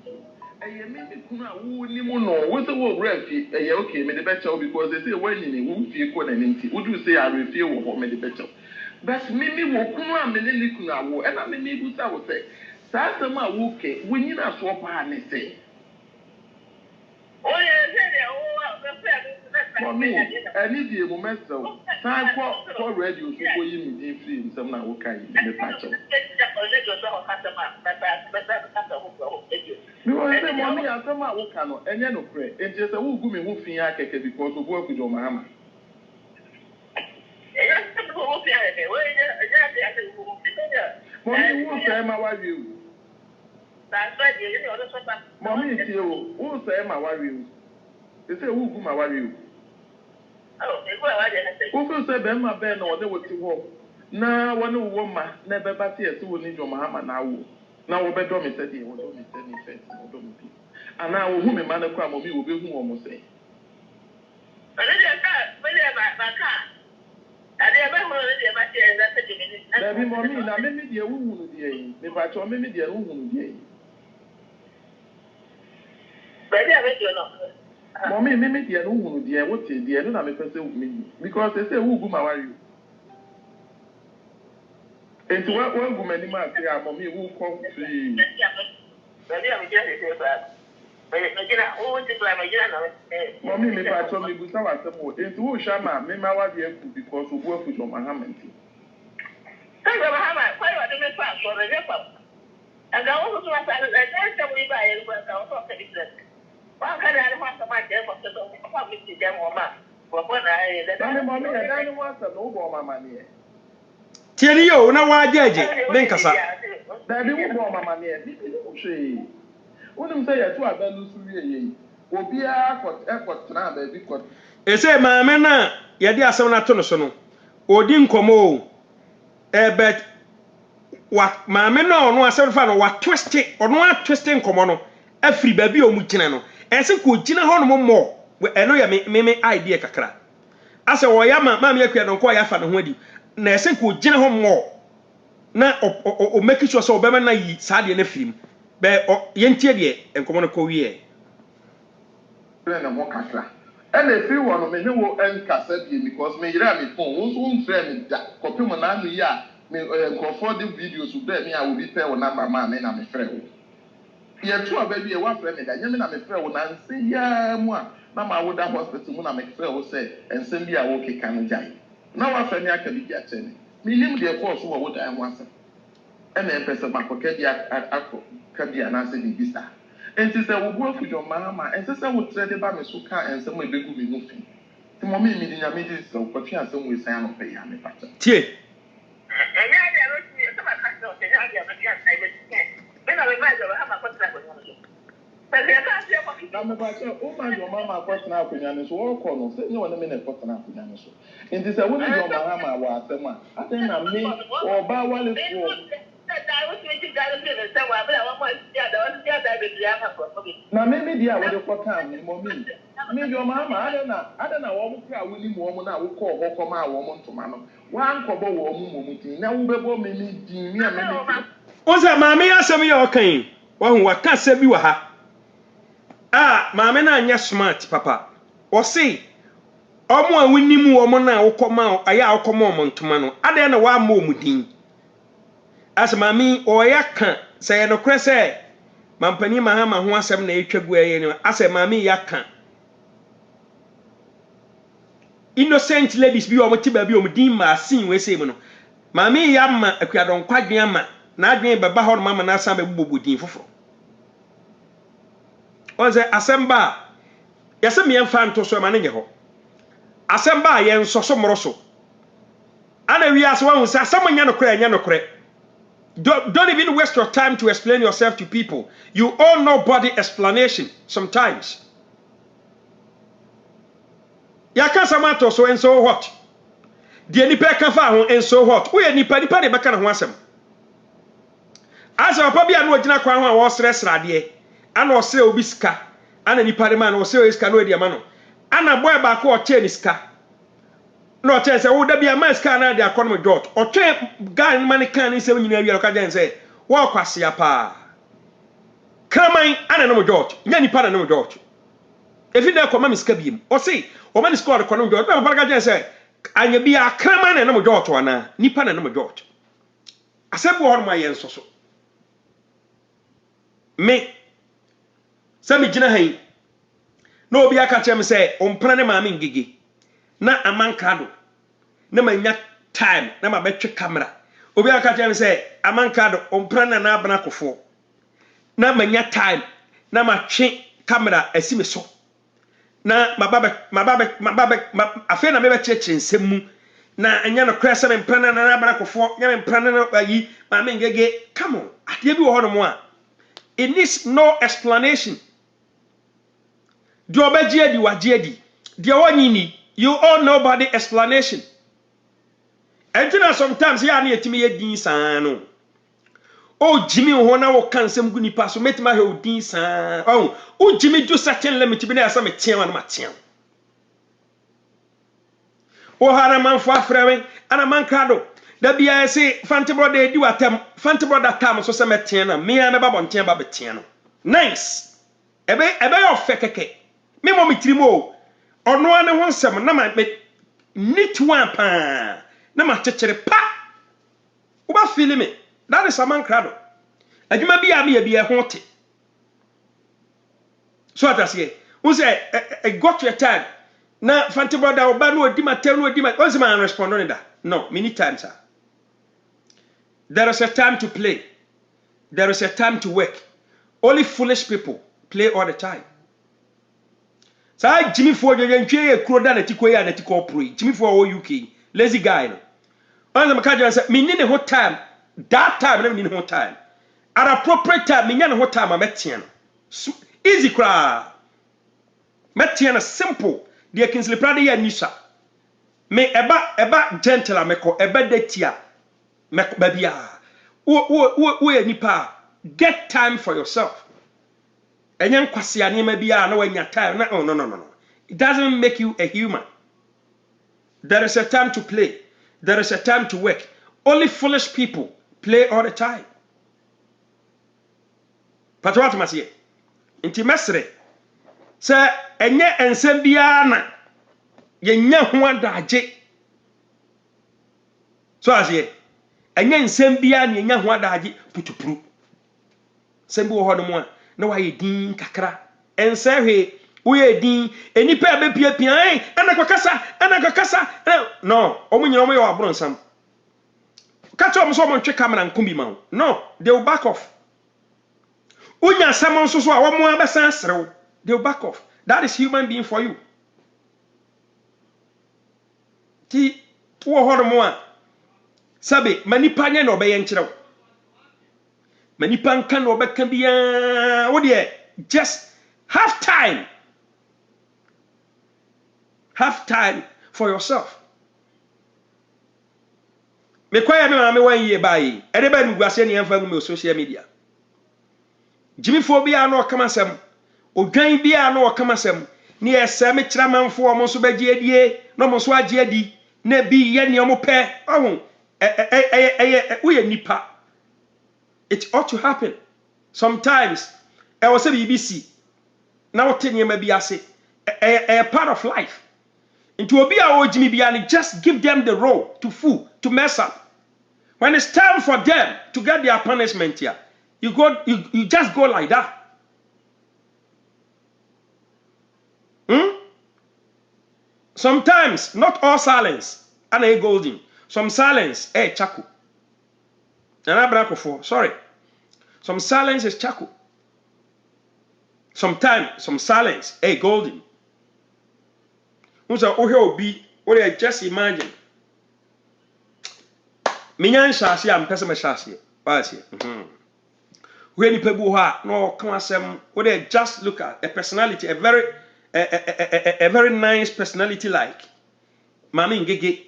ɛyɛ mimi kunu a wo ni mu no wo sɛ wo wura fie ɛyɛ okay me de bɛkyɛw because they say when you wo fie ko na ne nti wo do say are fie wo hɔ me de bɛkyɛw but mimi wo kunu a me ne ni kunu awo ɛna mimi busa wo sɛ saa asɛm a wo ke wo nyina so paa ne sɛ Mommy, I need you to mess up. Time for radio to go in with free some now. Okay, in the patch. Mommy, I come out. Cannot, and you know, pray. And just a who go me who think I can because of work with your mama. Mommy, who say my wife you? Mommy, who say my wife you? They say who go my wife you? Who feel say Ben my Ben or they would see walk. Now one woman never but here to need your Mahama now. Now we better me said he will do me send me face or do me. And now whom a man of crime will be who almost say. Baby, mommy, now maybe the woman the if I told me the woman the Mommy, maybe the woman the what say the no me person with me because they say who go marry you. And to what go many man say mommy who come free. Mommy, me I told me busa wa say mo and who shama me ma wa dey ku because we work with your Mahama.
Hey, Mahama, why you dey pass for the report? And I also want to say we buy it but I also say it. One can I want to buy them for the public to them or ma. For when I
mommy, I don't want to know about my money.
Tieni yo na wa jeje menkasa.
Baby, who bought my money? Wouldn't say a 2 abandoned Suri. Obia got airport now, baby.
E say maame na ye di asem na to no so no. Odi nkomo bet wa maame na ono asem fa no wa twist ono a twist nkomo no afri ba bi o mu gina no. Ense ko gina ho no mo eno ya me idea kakra. Ase wo ya maame akua no ko ya fa no ho adi. Na ense ko gina ho mo na o make sure so obema na yi saade na firim. Be yentie de enkomo no ko wie
na mo kakra and if you want me no enkasa bi because me yira me phone won friend da kopim na anu ya me for the videos so be me I will be tell number man me na me friend ye to aba bi e wa friend me da nyame na me friend na nse ya mu a na ma woda hospital mu na me friend wo say ensem bi a wo keka no jai na wa friend aka bi ya chene me lim de course wo woda en wasa and en pese makoka bi akọ ka bi na se bi bisa. And she said, we'll go for your mama. And she said, we'll trade about me so car and some way be good moving. The moment me didn't make it so, but you have some way sign of pay. I'm a patcher.
Tie.
I'm a patcher. Oh, my, your mama, what's now? Kuyanis, all corners. Say no 1 minute, what's now? Kuyanis. And this I wouldn't your mama was the one. I think I'm me or bow while it's now maybe the other for time, mommy. Maybe your mama, I don't know what we are willing woman. I will call her come out woman to mamma. One couple woman, now we will make me.
What's that, mammy? Asem you okay? One what can say you ha. Ah, mamma na nya smart papa. Or say omo a winni mu omo na wo koma aya akoma omo ntoma no. Ade na wa ma omudin. As mami oya kan say no kre say mampani Mahama ho asem na etwagu aye ni as mami ya kan innocent ladies bi omo ti ba bi omo din ma sin we say mu no mami ya ma akuadon kwadwen ama na adwen beba ho no mama na asa be bobodin foforo onze asemba yasem ye mfa nto so ma ne ho asemba ye nsoso moroso ana wi ase wa hu say asem nya no kre Don't even waste your time to explain yourself to people. You owe nobody explanation sometimes. Ya kan samato so and so what? The nipa kan fa ho and so what? We nipa de beka na ho asem. asa papa bi anu ogina kwan ho a wo sresrade ana osre obi sika ana nipa de ma na osre sika no edi ma no ana boy ba ko o che ni sika no che se wo da bia ma sika na de akono dot o che guy man kan ni se nyina wi ka den se wo kwase ya pa kraman ana no dot nya nipa na no dot efi na ko ma mi sika biem o se o ma ni sika o kono dot ba ka den se anya bia kraman na no dot wana nipa na no dot asebu ho ma yen soso me sami gina hai no obi aka chem say ompra ne maame ngige na amankado na manya time na mabetwe camera obi aka chem say amankado ompra na na abana kofo na manya time na matwe camera asime so na mababe afi na mebe cheche nsemu na anya no kwese me mpra na abana kofo nya me mpra na ayi maame ngige come on ade bi wo ho no mo a it needs no explanation. Do obejedi wajedi. Dia wanyini. You owe nobody explanation. Entina sometimes ya na yetimi yedin san. Oh Jimmy ho na wo kan sem gu nipa so metima he odin san. Oh Jimmy do certain limit bi na asa metia ma na matia. Oh hara man fo afrewen ana man krado. Da bia say fanti brother di watem fanti brother kam so se metia na me na ba bonten ba betia no nice ebe yo fekeke me mo mitrimo ono ane ho nsem na ma nit one pa na ma chechere pa wo ba feel me that is a man krado adwuma bia me bia ho te so atase wo say got your time na fanti brother oba no odi matem no odi ma o se man respond on that no many times sir. There is a time to play. There is a time to work. Only foolish people play all the time. So I Jimmy Ford you kro da na tiko ya na tiko pro. Jimmy Ford UK. Lazy guy no. On the makaja say me need the whole time. That time na me need the whole time. At appropriate time me nya the whole time I metia no. Easy cra. Metia na simple. The Kingsley Prade ya nisha. Me eba gentle ameko eba detia. Babia, nipa, get time for yourself. And yan kwasiani mebia no when your time. No. It doesn't make you a human. There is a time to play. There is a time to work. Only foolish people play all the time. But what must ye? Inti mesre. Say enye ensem bia na ye nya ho adaje. So as ye anya nsem bia na nya ho adaje putupuru sembi wo hodo mo a na wa ye din kakra ense hwe wo ye din enipa abepia pia ana kokasa no omunyina omo ye wabro nsam kacho omo so mo ntwe camera nkumbi ma no they will back off unya sam nso so a wo mo abesan serew they will back off. That is human being for you. Ti wo hodo mo a sabe manipa nya no be ye nkirew manipa nka no be ka bia wo de just have time for yourself. Me kwaya me mama wan ye bayi e de ba mi guase ne yemfa mu social media Jimmy phobia no kamasem odwan bia no kamasem ne yesa me kira manfo o mo so bagye adie no mo so agye adi na bi ye ne o mo pe ohun we nipa. It ought to happen sometimes. I was a BBC now 10 years maybe I say a part of life. Into a bia Jimmy Biani, just give them the role to fool, to mess up. When it's time for them to get their punishment here, you just go like that. Sometimes not all silence and a golden. Some silence, chaku. And I blanco for sorry. Some silence is chaku. Sometimes some silence, golden. Who's a ohe be what I just imagine. Minyan shasi am person me shasi. What's here? When you people no come asem what I just look at a personality, a very nice personality like Mami Ngege.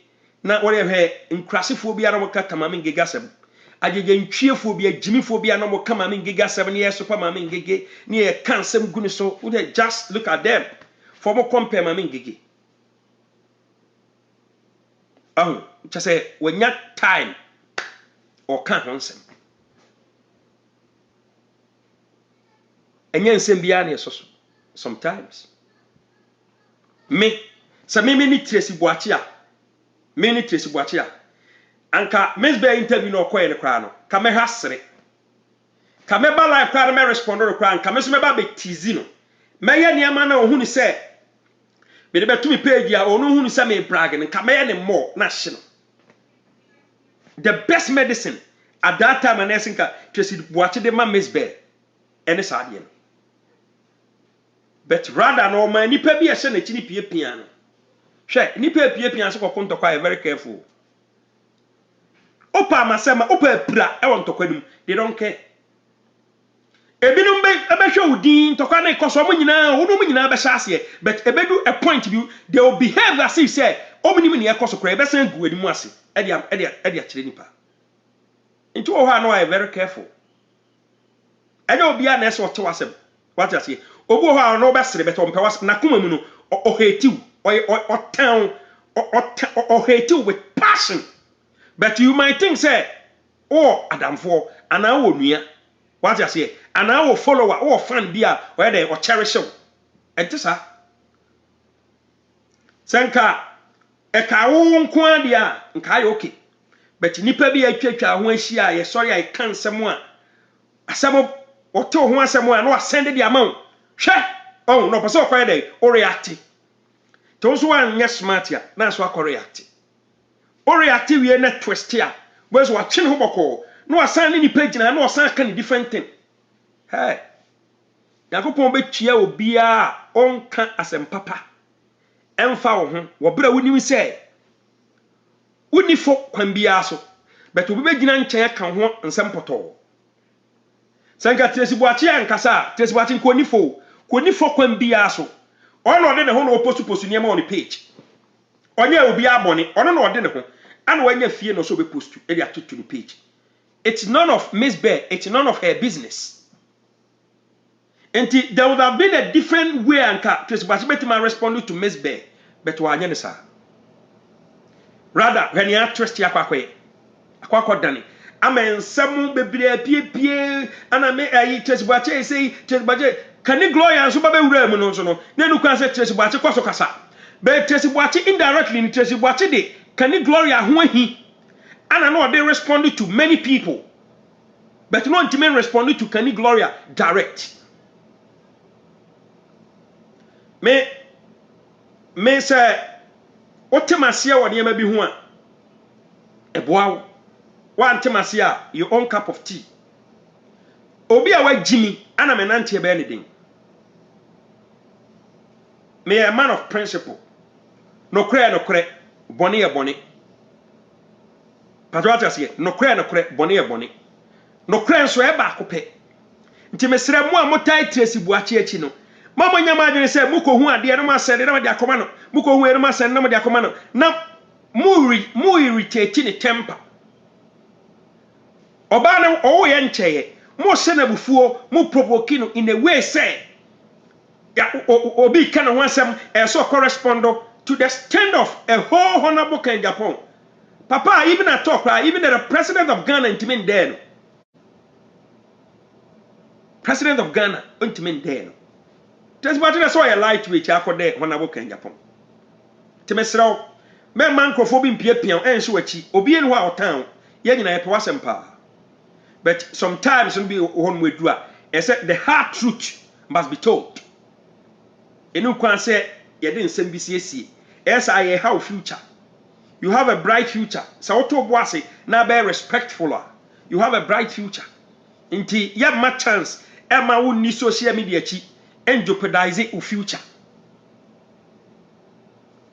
Na what I hear in crassifobia no kata Mami Ngegasem. ajeje ntwiefo bi agimifo bi anomo kama me ngege 7 years super ma me ngege ne e kan sem guni so we just look at them for mo compare ma me ngege just say when you time or can't answer and yen sem bia na so sometimes me ni Tracy Boachia me ni Tracy Boachia anka mesbe interview no koye ne kra no ka me hasre ka me ba live kra me respond ro kra anka me so me ba be tizi no me ye niam na ohunu se me de betumi page a onu hunu se me brag ne ka me ye ne more na hye no the best medicine at that time and esinka Tracy Boachia de ma mesbe ene saade no but rather no man nipa bi ehye na chini pie no hwe nipa pie so kokonto kwa very careful opa masema opa pira e won tokwadum they don't care ebinum be ebehwe udin tokwa na ikoso mo nyina wonu mo nyina be hyase but ebedu a point bi they will behave as if say omunim ne ekoso kra ebesan gu animu ase e dia kire nipa nti wo ha no I very careful ene obi a na eso to wasem what you say obu ho no be sere beto mpe was na kuma mu no o hatiu o town o hatiu with passion. But you might think, say, oh, Adam for an hour near what I say, an hour follower or fan beer where they or cherish show. And this, Sanka, a cow quandia, and karaoke. But nipper be a church when she I sorry I can't someone. A some or two one someone no send the amount. Share. Oh, no, so Friday or reacting. Those one, yes, smartia, that's what reacting. Or reactive we na twist here. Where's what chin hoboko? No assign any page na no assign can different thing. Hey. Yakopon be chia obi a onka asem papa. Emfa wo ho wo bra woni say. Woni fo kwan bia so. But obi be gina nchen ka ho nsem poto. Sanka Tracy Boachia nkasa, Tracy Boachia ko ni fo kwan bia so. Ono de ne ho no post niam on the page. Onye obi abone, ono no de ne ho. And when you fear no so be post to the page. It's none of Miss Bear, it's none of her business. And there would have been a different way and Tracy Boachia responded to Miss Bear, but why sir? Rather, when you are trust Yakwa Dani, I mean, some baby pie, and I may Tracy Boachia say, Tracy Boachia, can you glory and super no? Then you can say Tracy Boachia Kosokasa. But Tracy Boachia indirectly in Tracy Boachia de. Can you Gloria when he and I know they responded to many people, but not to men responded to Kenny Gloria direct. Me say what Temasia or the maybe one a bow one Temasia your own cup of tea. Obi away Jimmy and I'm an anti anything. Me a man of principle. No cray. Bonnie a bonnie. Patriotas here, no cray, bonnie a bonnie. No cray so ever cope. Intimesra mo amotai Tracy Boachia chino. Mama nyama say muko hu ade no ma send na dia komano. Muko hu no ma send na dia komano. Na mu irritate ni temper. Oba na o ye ncheye. Mo se na bufuo, mu provoke no in a way say ya obi kana ho asem so correspond to the stand of a whole honorable Ken Japan. Papa, even at talk, even the president of Ghana intimate there. President of Ghana intimate there. Just what I saw a light which I could there honorable Ken Japan. Timesrao, men microphobia piapian and sweaty, obi in our town, yen in a power. But sometimes be one way do except the hard truth must be told. And you can say, you didn't send BCSC. Yes, I have future. You have a bright future. So to bossy, now be respectful. You have a bright future. Inti you have my chance. Emma won't need social media and jeopardize your future.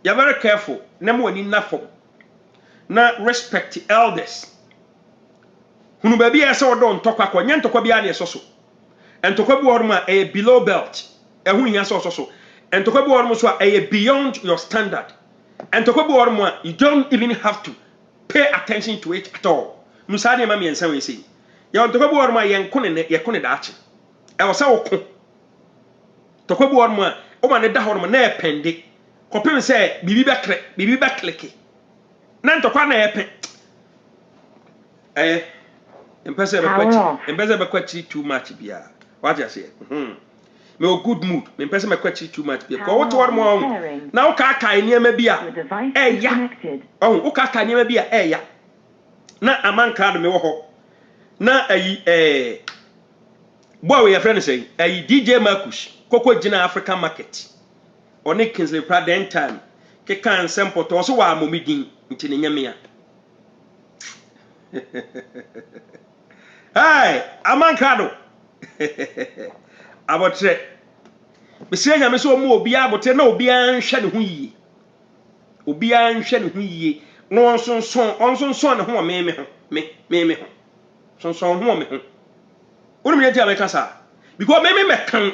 You're very careful. Nemo ni nafo. Na respect the elders. Hunu baby esa odon tokwa kwa nyen tokwa bia na so. En tokwa bu oruma e below belt. E hu nya so. And to go beyond your standard. And to go you don't even have to pay attention to it at all. Musani ma miensa we sei. Ya ntokwa bi worma ye ko ne daache. E wo se wo ko. Tokwa bi worma o ma ne da horma na epende. Kopem se bibi be kleke. Na ntokwa na epe. Empese be kwachi too much bia. What you say? Me o good mood. Me empese me kwachi too much bia. Ko wo to worma on. Na wo ka aka niema bia. Ya. Oh, wo ka aka niema bia ya. Na amanka do me wo ho. Na boy we friend say DJ Marcus koko gina African market oni Kingsley Praden time ke kan sempo to so wa momidin nti ne nyame a hey amanka do abotre bisia nyame so mo obi abotre na obi anhwe ne ho yie obi anhwe ne ho yie no onson ne ho me ho sonson ho me ho wonu me dia me kasa because me kan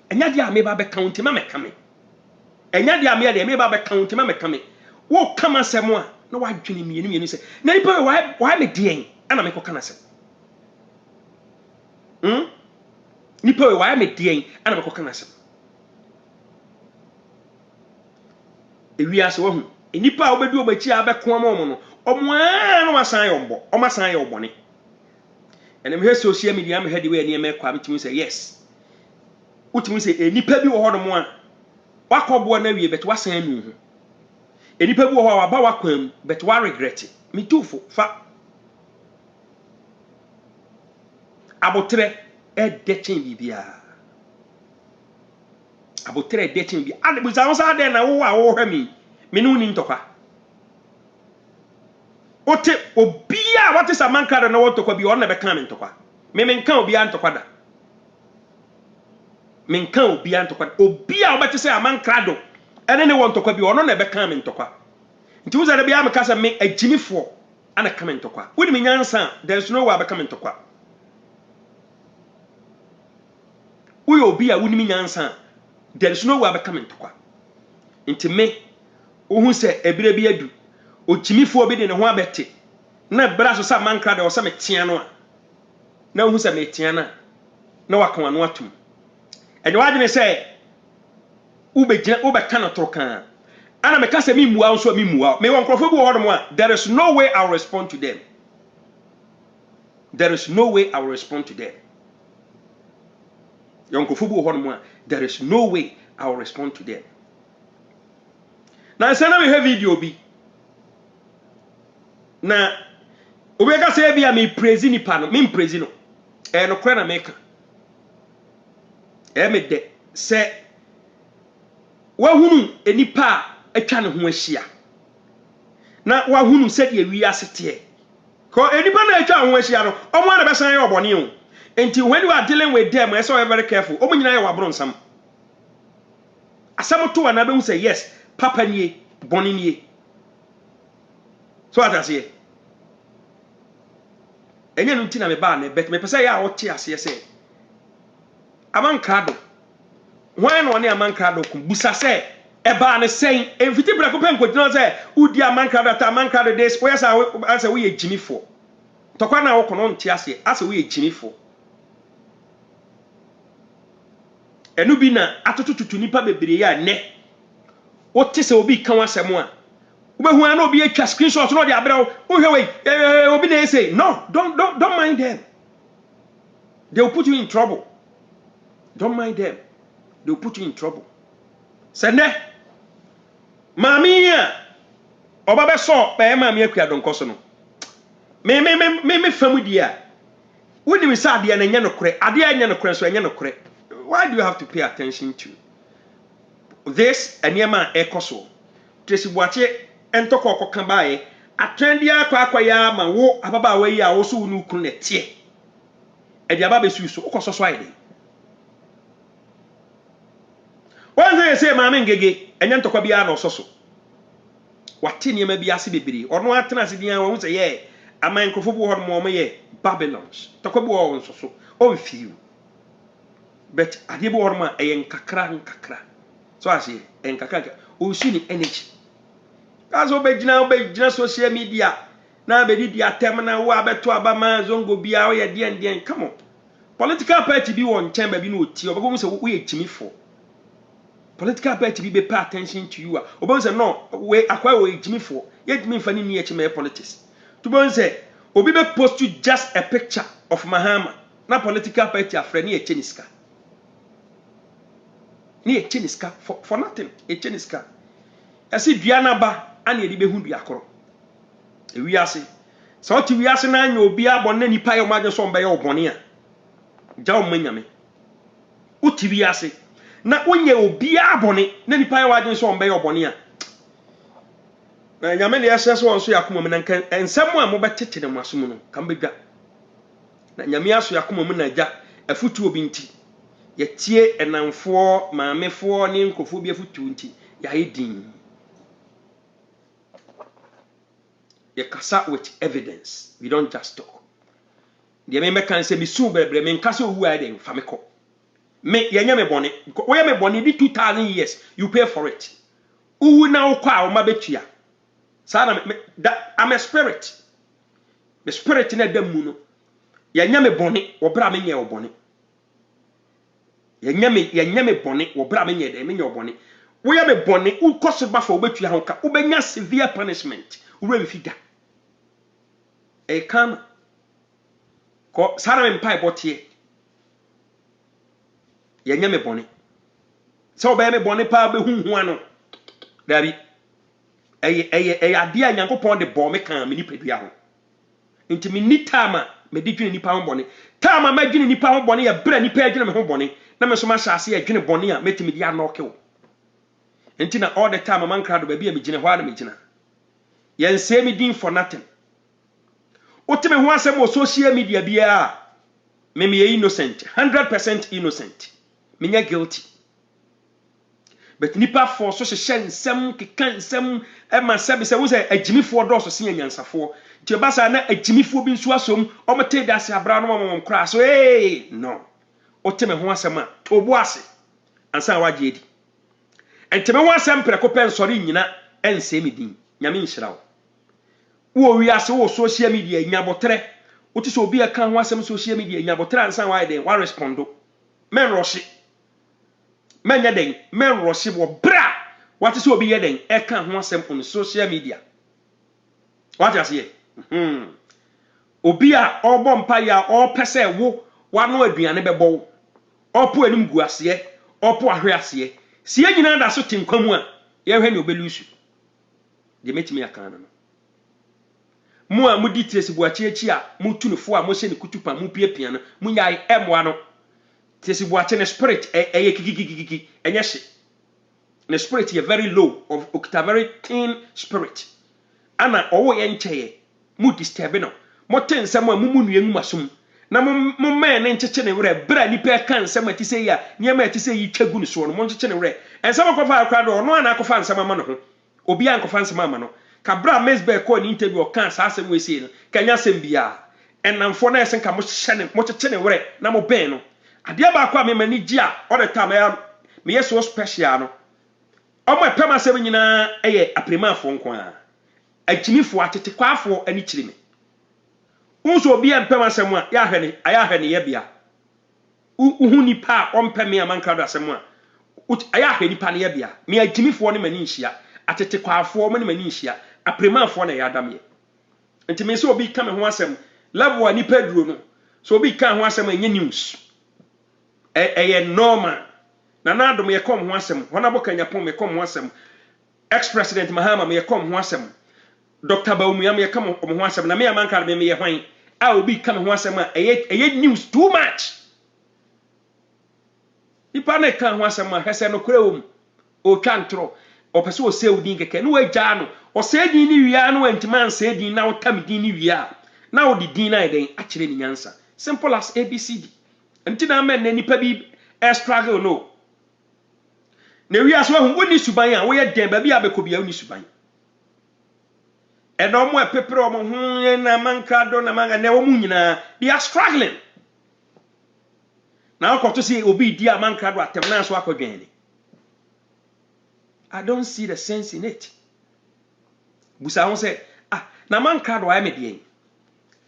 enya dia me ba be count me kan me enya dia me ba be count me kan me wo kama semo a na wa dwene mienu se na ipa why me dien ana me ko kana se nipa why me dien ana me ko kana se ewiase wo hu nipa obedu obachi abeko mo no omo a na wasan yombo omasan ye obone. And I'm here social media, I'm heading where near me, Quam say yes. What you say, any pebby or the one. What call one every but was saying, any pebble or about quim, but why regret it? Me too for fat. Abotre a detching bibia. Abotre a detching be. And it was outside there now, oh, me. Menunin toka. Ote obia what is a man card no to ko bi on be kan mentokwa me menkan obia ntokwa da menkan obia ntokwa obia obete say a man crado ene ne won tokwa bi ono na be kan mentokwa nti wo zare bia me kasa me aginifo ana kan mentokwa woni me nyansa there is no way be kan mentokwa uyo obia woni me nyansa there is no way be kan mentokwa nti me ohun se ebire bi adu ochimifo obi de ne ho abete na bra so sa mankra de o sa metia no a na hu sa metia na waka wano atum enye wadene se ube kana trokan ana me kase mi muwa so mi muwa me won krofo bi wo hodo a there is no way I will respond to them. There is no way I will respond to them. Yon krofo bi wo hodo a there is no way I will respond to them. Na se na we have video bi na obeka say bia me praise ni pa no me praise no no kra na meka me de se wahunu enipa atwa ne ho ahia na wahunu se de wi asete ko enipa na atwa ho ahia no omo na besan ye obone o enti when you are dealing with them you are very careful omo nyina ye wabro nsam asam to na be hu say yes papa nie bone nie so atase enye no ntina me ba na bet me pese ya wote ase se amankrado wan no ne amankrado ku busa se e ba ne sen emfiti bra ko pen ko dino se udi amankrado ata amankrado des wo yesa ase wo ye jimifo tokwa na wo kono nti ase wo ye jimifo enu bi na atototutu nipa bebre ya ne wote se obi kan wasem a ubehu an obi atwa screenshot no de abrew uhwe we obi na say no don't mind them. They will put you in trouble. Don't mind them. They will put you in trouble. Sende mami a oba be so pe mami akua donkoso no me famu dia woni mi sa ade na nya nokore ade anya nokore so anya nokore. Why do you have to pay attention to this eniema ekoso Tracy Boache entoko kokan bae atrendi akwa ya ma wo ababa wa yi a wo so unu kunu netie e dia baba su so ukososo aide wanze say ma me ngege enya ntokwa bia na ososo wate niema bia se bebere ono atena se dia wo say ye aman krofo bo ho mo ye Babylons tokwa bo wo nsoso o fiu but ade bo ho ma e nkakra so ase nkakra o su ni energy kazo be gina social media na be di atem na wo abeto abama zongo bia wo ye den come on political party bi won chamber bi no oti obego say wo ye timifo political party bi be pay attention to you obego say no we akwa wo ye timifo ye timifo ni e chime politics to bon say obi be post you just a picture of Mahama na political party afre ni e cheniska ni e cheniska for nothing e cheniska esi dua na ba ana e be hu dua koro e wiase so ti wiase na anya obi abon na nipa ye maje so mba ye obone a ja o manyame uti wiase na onye obi abone na nipa ye waje so mba ye obone a na nyame ne yese so onso yakoma mu na ensem a mo betete ne masom no kan bedwa na nyame aso yakoma mu na ja afutu obi nti yetie enamfo maamefo ne nkofo bi afutu nti ya hedin you kasa with evidence. We don't just talk. The member can say, "Me soon, bebre me kasa who are them famiko." Me yenya me boni. Oya me boni di 2000 years. You pay for it. Uwu na ukwa o mabetua. Sana I'm a spirit. The spirit na dem mu no. Yenya me boni, obra me nye oboni. Yenya me boni, obra me nye de me nye oboni. Oya me boni, u koso ba for obetua ho ka. Ubenya severe punishment. Ure me fida. E kan ko sara me mpai botie ye nya me bone se oba me bone pa be hunhu ano dabi eye ade a Nyankopon de bo me kan me nipadua ho nti me ni tama me di dwene nipa ho bone tama ma dwene nipa ho bone ya bra nipa dwene me ho bone na me so ma hyase ya dwene bone a metimi di anoke wo nti na all the time man krado ba bi a me gine ho ana me gina yen say me din for nothing. Otime ho asem o social media bia me innocent 100% innocent me nya guilty but nipa for so hye nsem keka nsem e ma sabe se wo se agimifo do so se nyansafo ti ba sa na agimifo bi nso asom o mete da se abra no mom kra so no otime ho asem a tobo ase ansa waje edi entime ho asem preko pen sori nyina ense me din nyame nhyirawo wo wi ase wo social media nyabotre wo ti so obi aka ho asem social media nyabotre ansan wa den wa respondo men roshi men yeden men roshi wo bra what is obi yeden e kan ho asem on social media what you say obi a obo mpa ya o pese wo wa no aduane bebo opo anim gu ase opo ahwe ase sie nyina da so tinkwamu a ye hwe ne obelusu de metimi aka no mu a mudi tesibuachi echi a mutu ne fo a mo hye ne kutupa mu piapia no munyai emwa no tesibuachi ne spirit eye kikikikiki enye hye ne spirit ye very low of okta very thin spirit ana owo ye ncheye mu disturb no mo tensem a mumu nua ngumasum na mo man ne ncheche ne were bra nipa kan nsem atise ya niam atise yi twagu ne so no mo ncheche ne were ensem akofa akra do no ana akofa nsem ama no ho obi an akofa nsem ama no kabra mesbe ko ni interview o kan sa asem we sei no kanya sem bia enamfo na esen ka mo hye mo cheche ne were na mo ben no ade ba kwa me mani gi a all the time me yeso special no omo epema sem nyina eye apremafo nko a agimifo atete kwafo ani kire me unso obi empema sem a ya hwe ne ye bia uhu nipa ompeme amanka do asem a aya hwe nipa ne ye bia me agimifo ne mani nhia atete kwafo mo ne mani nhia apremafo na ya adam ye enti me so obi ka me ho asem level ani pedro no so obi ka ho asem enye news eye normal na na adom ye kom ho asem hona boka nyapon me kom ho asem ex president Mahama me kom ho asem Dr. Baumia me kom ho asem na me amanka me ye hwan a obi ka me ho asem a eye news too much ipa na ka ho asem a hese no kura wom o twantro o pese o se odin keke no agya no o se din ni wia no antima se din na o tam din ni wia na o di din na den a kire ni nyansa simple as abcd ntina men na nipa bi struggle no na wia so hu woni suban a wo ye den ba bi abekobia woni suban e no mo epepere o mo hu na manka do na manga na wo mu nyina they are struggling na ko to see obi di amanka do atem na so akodwen ni I don't see the sense in it. Busa won say na man crowd why me dey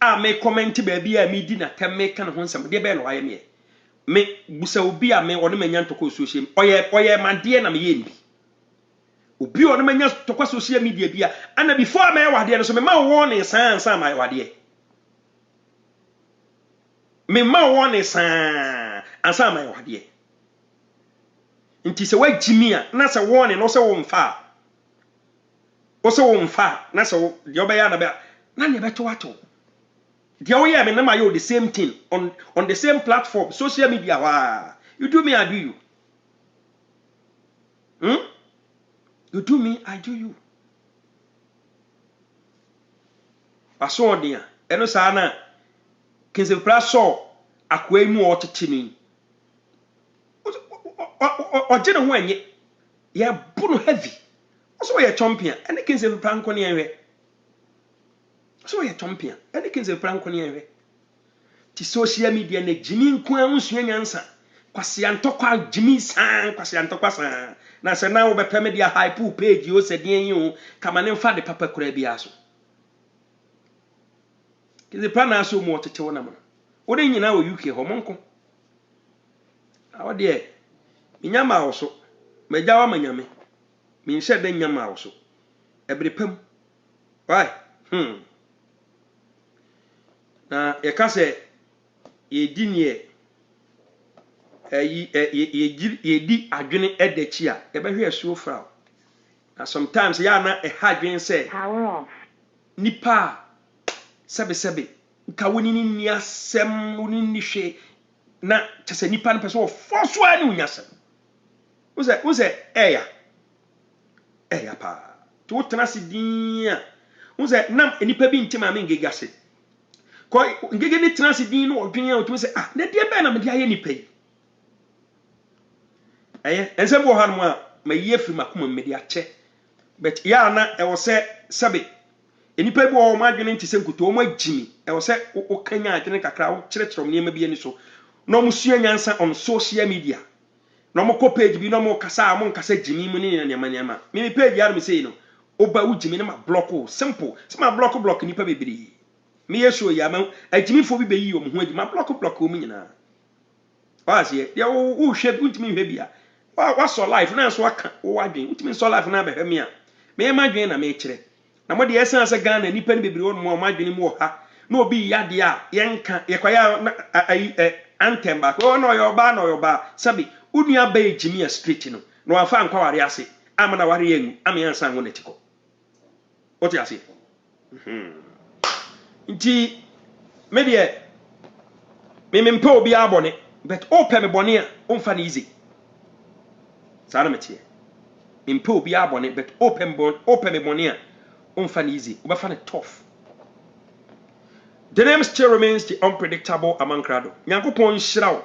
a me comment baby a me di na tem me kan ho nsam de be no why me busa obi a me ono manya ntoko social oye mande na me ye nbi obi ono manya ntoko social media bia ana before me wade no so me ma warning san my wade me ma warning san ansa my wade nti se wagimi a na se warning no se wo mfa o se wo mfa na se de obeya na be na ne beto wato the way I mean, you the same thing on the same platform, social media. Wow. You do me, I do you. You do me, I do you. I saw there. Eno sana. Kinse praso akwe mu otitini. O jena ho anye. Ya bunu heavy. So ye champion. Ene kinse pranko ne enwe. So you're champion. Any kinse franco ni ewe. Ti social media ne jimi nko ansu nyansa. Kwase antokwa jimi san, kwase antokwa san. Na se na wo be media hype page o se den yin o kama ne mfa de papa kura bia so. Kinse plana so mo tete wona mo. Wo de nyina wo UK ho monko. Awo de nyama wo so. Meja wa manyame. Mi nse de nyama wo so. Ebrepam. Why? Na yeka se yedi ne yedi adwene edachi a ebehwe aso fra na sometimes ya na hadwen se power off nipa sebe nka woni ni asem woni ni hwe na tese nipa no pese wo foso ani unyasem uze eya pa to tenase din a uze nam nipa bi ntima me ngegase ko ngege ni transi din no odwen ya otumi se na de be na me de aye ni pay ensem bo han mo a maye firi makoma me de ache but ya na e wo se sabe enipa bi o ma adwene nti se nkuto o ma gimi e wo se o kanya adwene kakra o kirekirom ne ma bi ani so no mo sua nyansa on social media no mo ko page bi no mo kasa mo nkasa gimi mu ne nyama me page ya no me sei no o ba u gimi na ma block o simple se ma block nipa bebiri me yeso ya ma agimi fo bi beyi o mo ho agima block o mi nyina wazie ya wo hwe untimi hwe bia wa so life na so aka wo adwen untimi so life na be hwe me a me ma adwen na me kire na mo de esan se Ghana nipa ne bebiri won mo adwen mu ha na obi ya de a yenka yekwaya antem ba ko no yo ba sabi unua ba agimi a street no no afa nkwa ware ase amana ware enu amiansa ngo netiko oti ase nti me de me mpe obi abone but open me bone a onfa na easy sana metie me mpe obi abone but open me bone a onfa na easy obafa na tough. The name still remains the unpredictable Amankrado. Nyankopon shiraw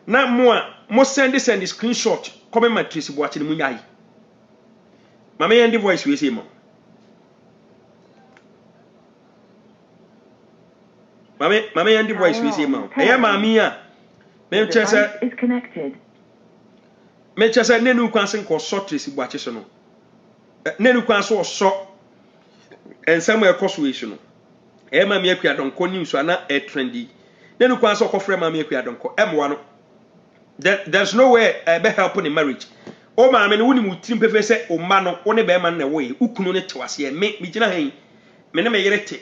na mo send screenshot comment my Tracy Boachi ne munyai mama yandi voice we say mo Mama yandi voice we say ma. Eya mami a. Me chese is connected. Me chese nenu kwanse ko so Tracy Boachi so no. Nenu kwanse so ensam e koso we so no. Eya mami akua donko news ana e trendy. Nenu kwanse ko frɛ mami akua donko emwa no. There's no way be help in marriage. O mami no woni mutrim pefe se o ma no wo ne be ma na wo ye ukunu ne tewase me gina hen me ne me yerete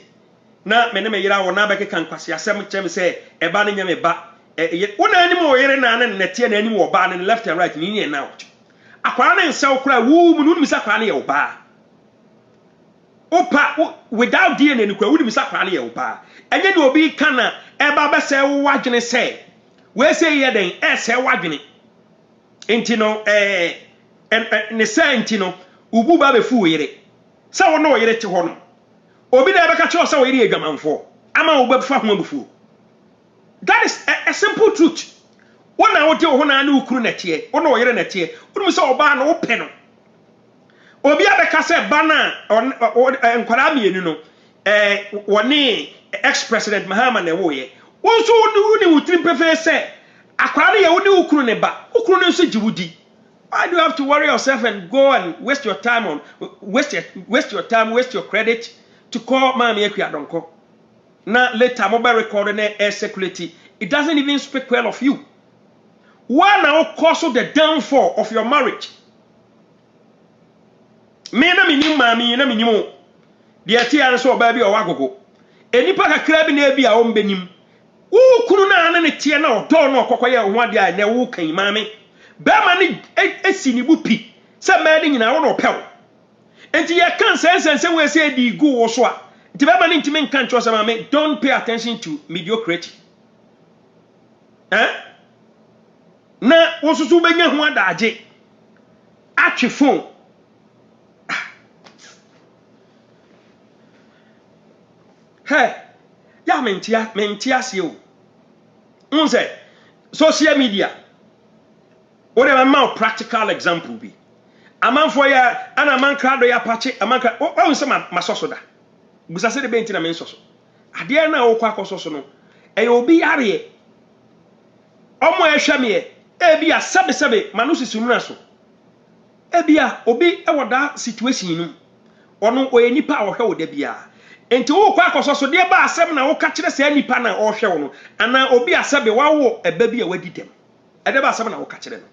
na me ne me yira wo na be kan kwase asem chem se e ba ne nyame ba wo na anim wo yire na ne tie na anim wo ba ne left and right ni na out akwara ne nsaw kura wu mu no mi sa kwara ne ye wo ba opa without DNA ni kwa wo mi sa kwara ne ye wo ba enye ne obi kana e ba be se wo adwene se we say ye den e se wadwene enti no ne se enti no ubu ba be fu yire se wo no yire te ho no obi na ebeka cho se wo yire adwamanfo ama wo ba fa ho abufu. That is a simple truth. Wona wo te ho na na ukuru na tie wo no yire na tie wo mi se oba na wo pe no obi abeka se ba na nkwara mienu no woni ex president Mahama na wo ye wonso woni wutrim pefe se akwara ne ye woni ukuru ne ba ukuru ne nso jiwudi. Why do you have to worry yourself and go and waste your time, waste your credit to call Mami Ekwiadonko. Now later mobile recorder na air circulate. It doesn't even speak well of you. Why now cause the downfall of your marriage? Me na minim mami na minimo. The tia so baby or wagogo. Enipa kakra bi na bi a ombenim. Wo kunu na na ne tie na odo na okokoye ho ade a na wo kan mami. Ba ma ne esi ni bupi. Se ma de nyina wo no pew. Enti ye kan sense we say di gu wo so a. Enti ba ma ne ntimi nkan cho se mami, don't pay attention to mediocrity. Na wo susu benya ho adaje. Atwe phone. Hey, ya mentia si o. Unse social media. What am I practical example be? Amanfo ya ana man krado ya pache amanka o se masoso da. Busa se de benti na men soso. Ade na wo kwa kososo no. E obi yare. Omo ehwame e bia sebe manu sisi nuna so. E bia obi e woda situation nu. Ono o enipa a wo hwe wo da bia. Enti wo kwa kososo de ba asem na wo ka kire se enipa na o hwe wo no. Ana obi asebe wawo eba bia wadi dem. E de ba asem na wo ka kire no.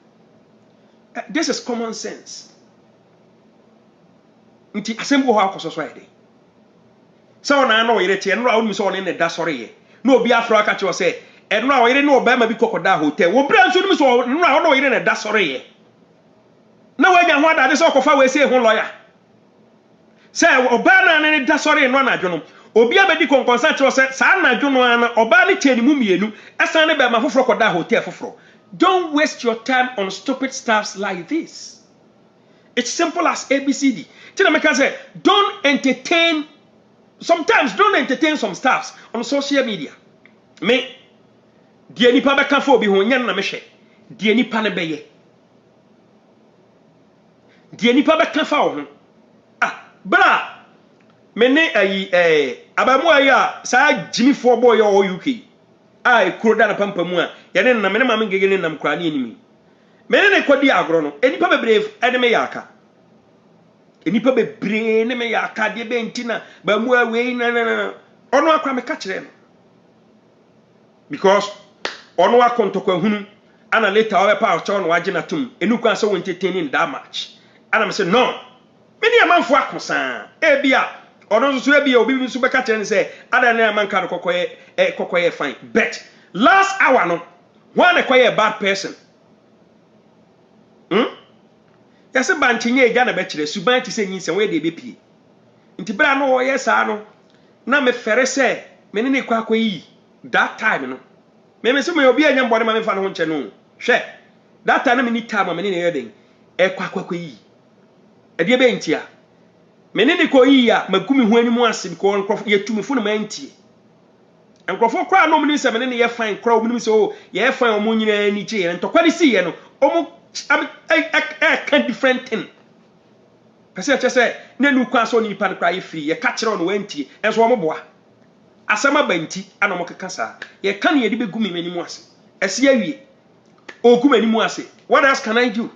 This is common sense. Nti asembo ho akososo ede. So na na oyire tie no a wonu so ne ne da sore ye. Na obi afro aka che o se eno a oyire no oba ma bi kokoda hotel. Wo bra nso num so no a no oyire ne da sore ye. Na wanya ho adade so okofa we se ho lawyer. Say oba na ne da sore no na dwono. Obi abedi konkonsa che o se sa na dwono ana oba ne tie ni mu mienu. Esan ne be ma foforo koda hotel foforo. Don't waste your time on stupid stuffs like this. It's simple as ABCD. Tinameka say, don't entertain, sometimes don't entertain some stuffs on social media. Me, die nipa beka fo bi ho nyan na mehwe. Die nipa ne beye. Die nipa beka fa ho. Ah, bra. Me ne abamu ayi a sa Jimmy for boy o UK. Ai kuroda na pampamu a yene na me ne mame ngegene nam kura ne enimi me ne kodi agro no enipa bebree ene me yaka enipa bebree ne me yaka de be ntina ba mu awei na ono akwa me ka kire no because ono akontokwa hunu ana later owe pa cho no wage na tum enuku ase won entertaining that match ana me say no me ne amanfo akosa e bia ono so e bia obi bi so be ka kire ne say ada na amanka no kokoye fine but last hour no one a bad person yase banchinye eja na be kire suban ti se nyinse we de be pie nti bra no wo yes no na me fere se me ne kwa akoyi that time no me se me obi anya mbode ma me fa no nche no hwe that time me ni time me ne yeden e kwa akoyi e de be ntia me ne ko yi ya magumi hu animu ase ko nkrof yetumi fu no ma ntie enkrofo kra no mni se me ne ye fine kra omni se o ye fine omo nyina ni che ye ntokwa si ye no omo can different thing pese che se na nu kwa so ni pa kra ye free ye ka kire no wantie enso omo boa asama banti ana mo keka sa ye kan ye de begumi mani mu ase ese awie ogumi mani mu ase what else can I do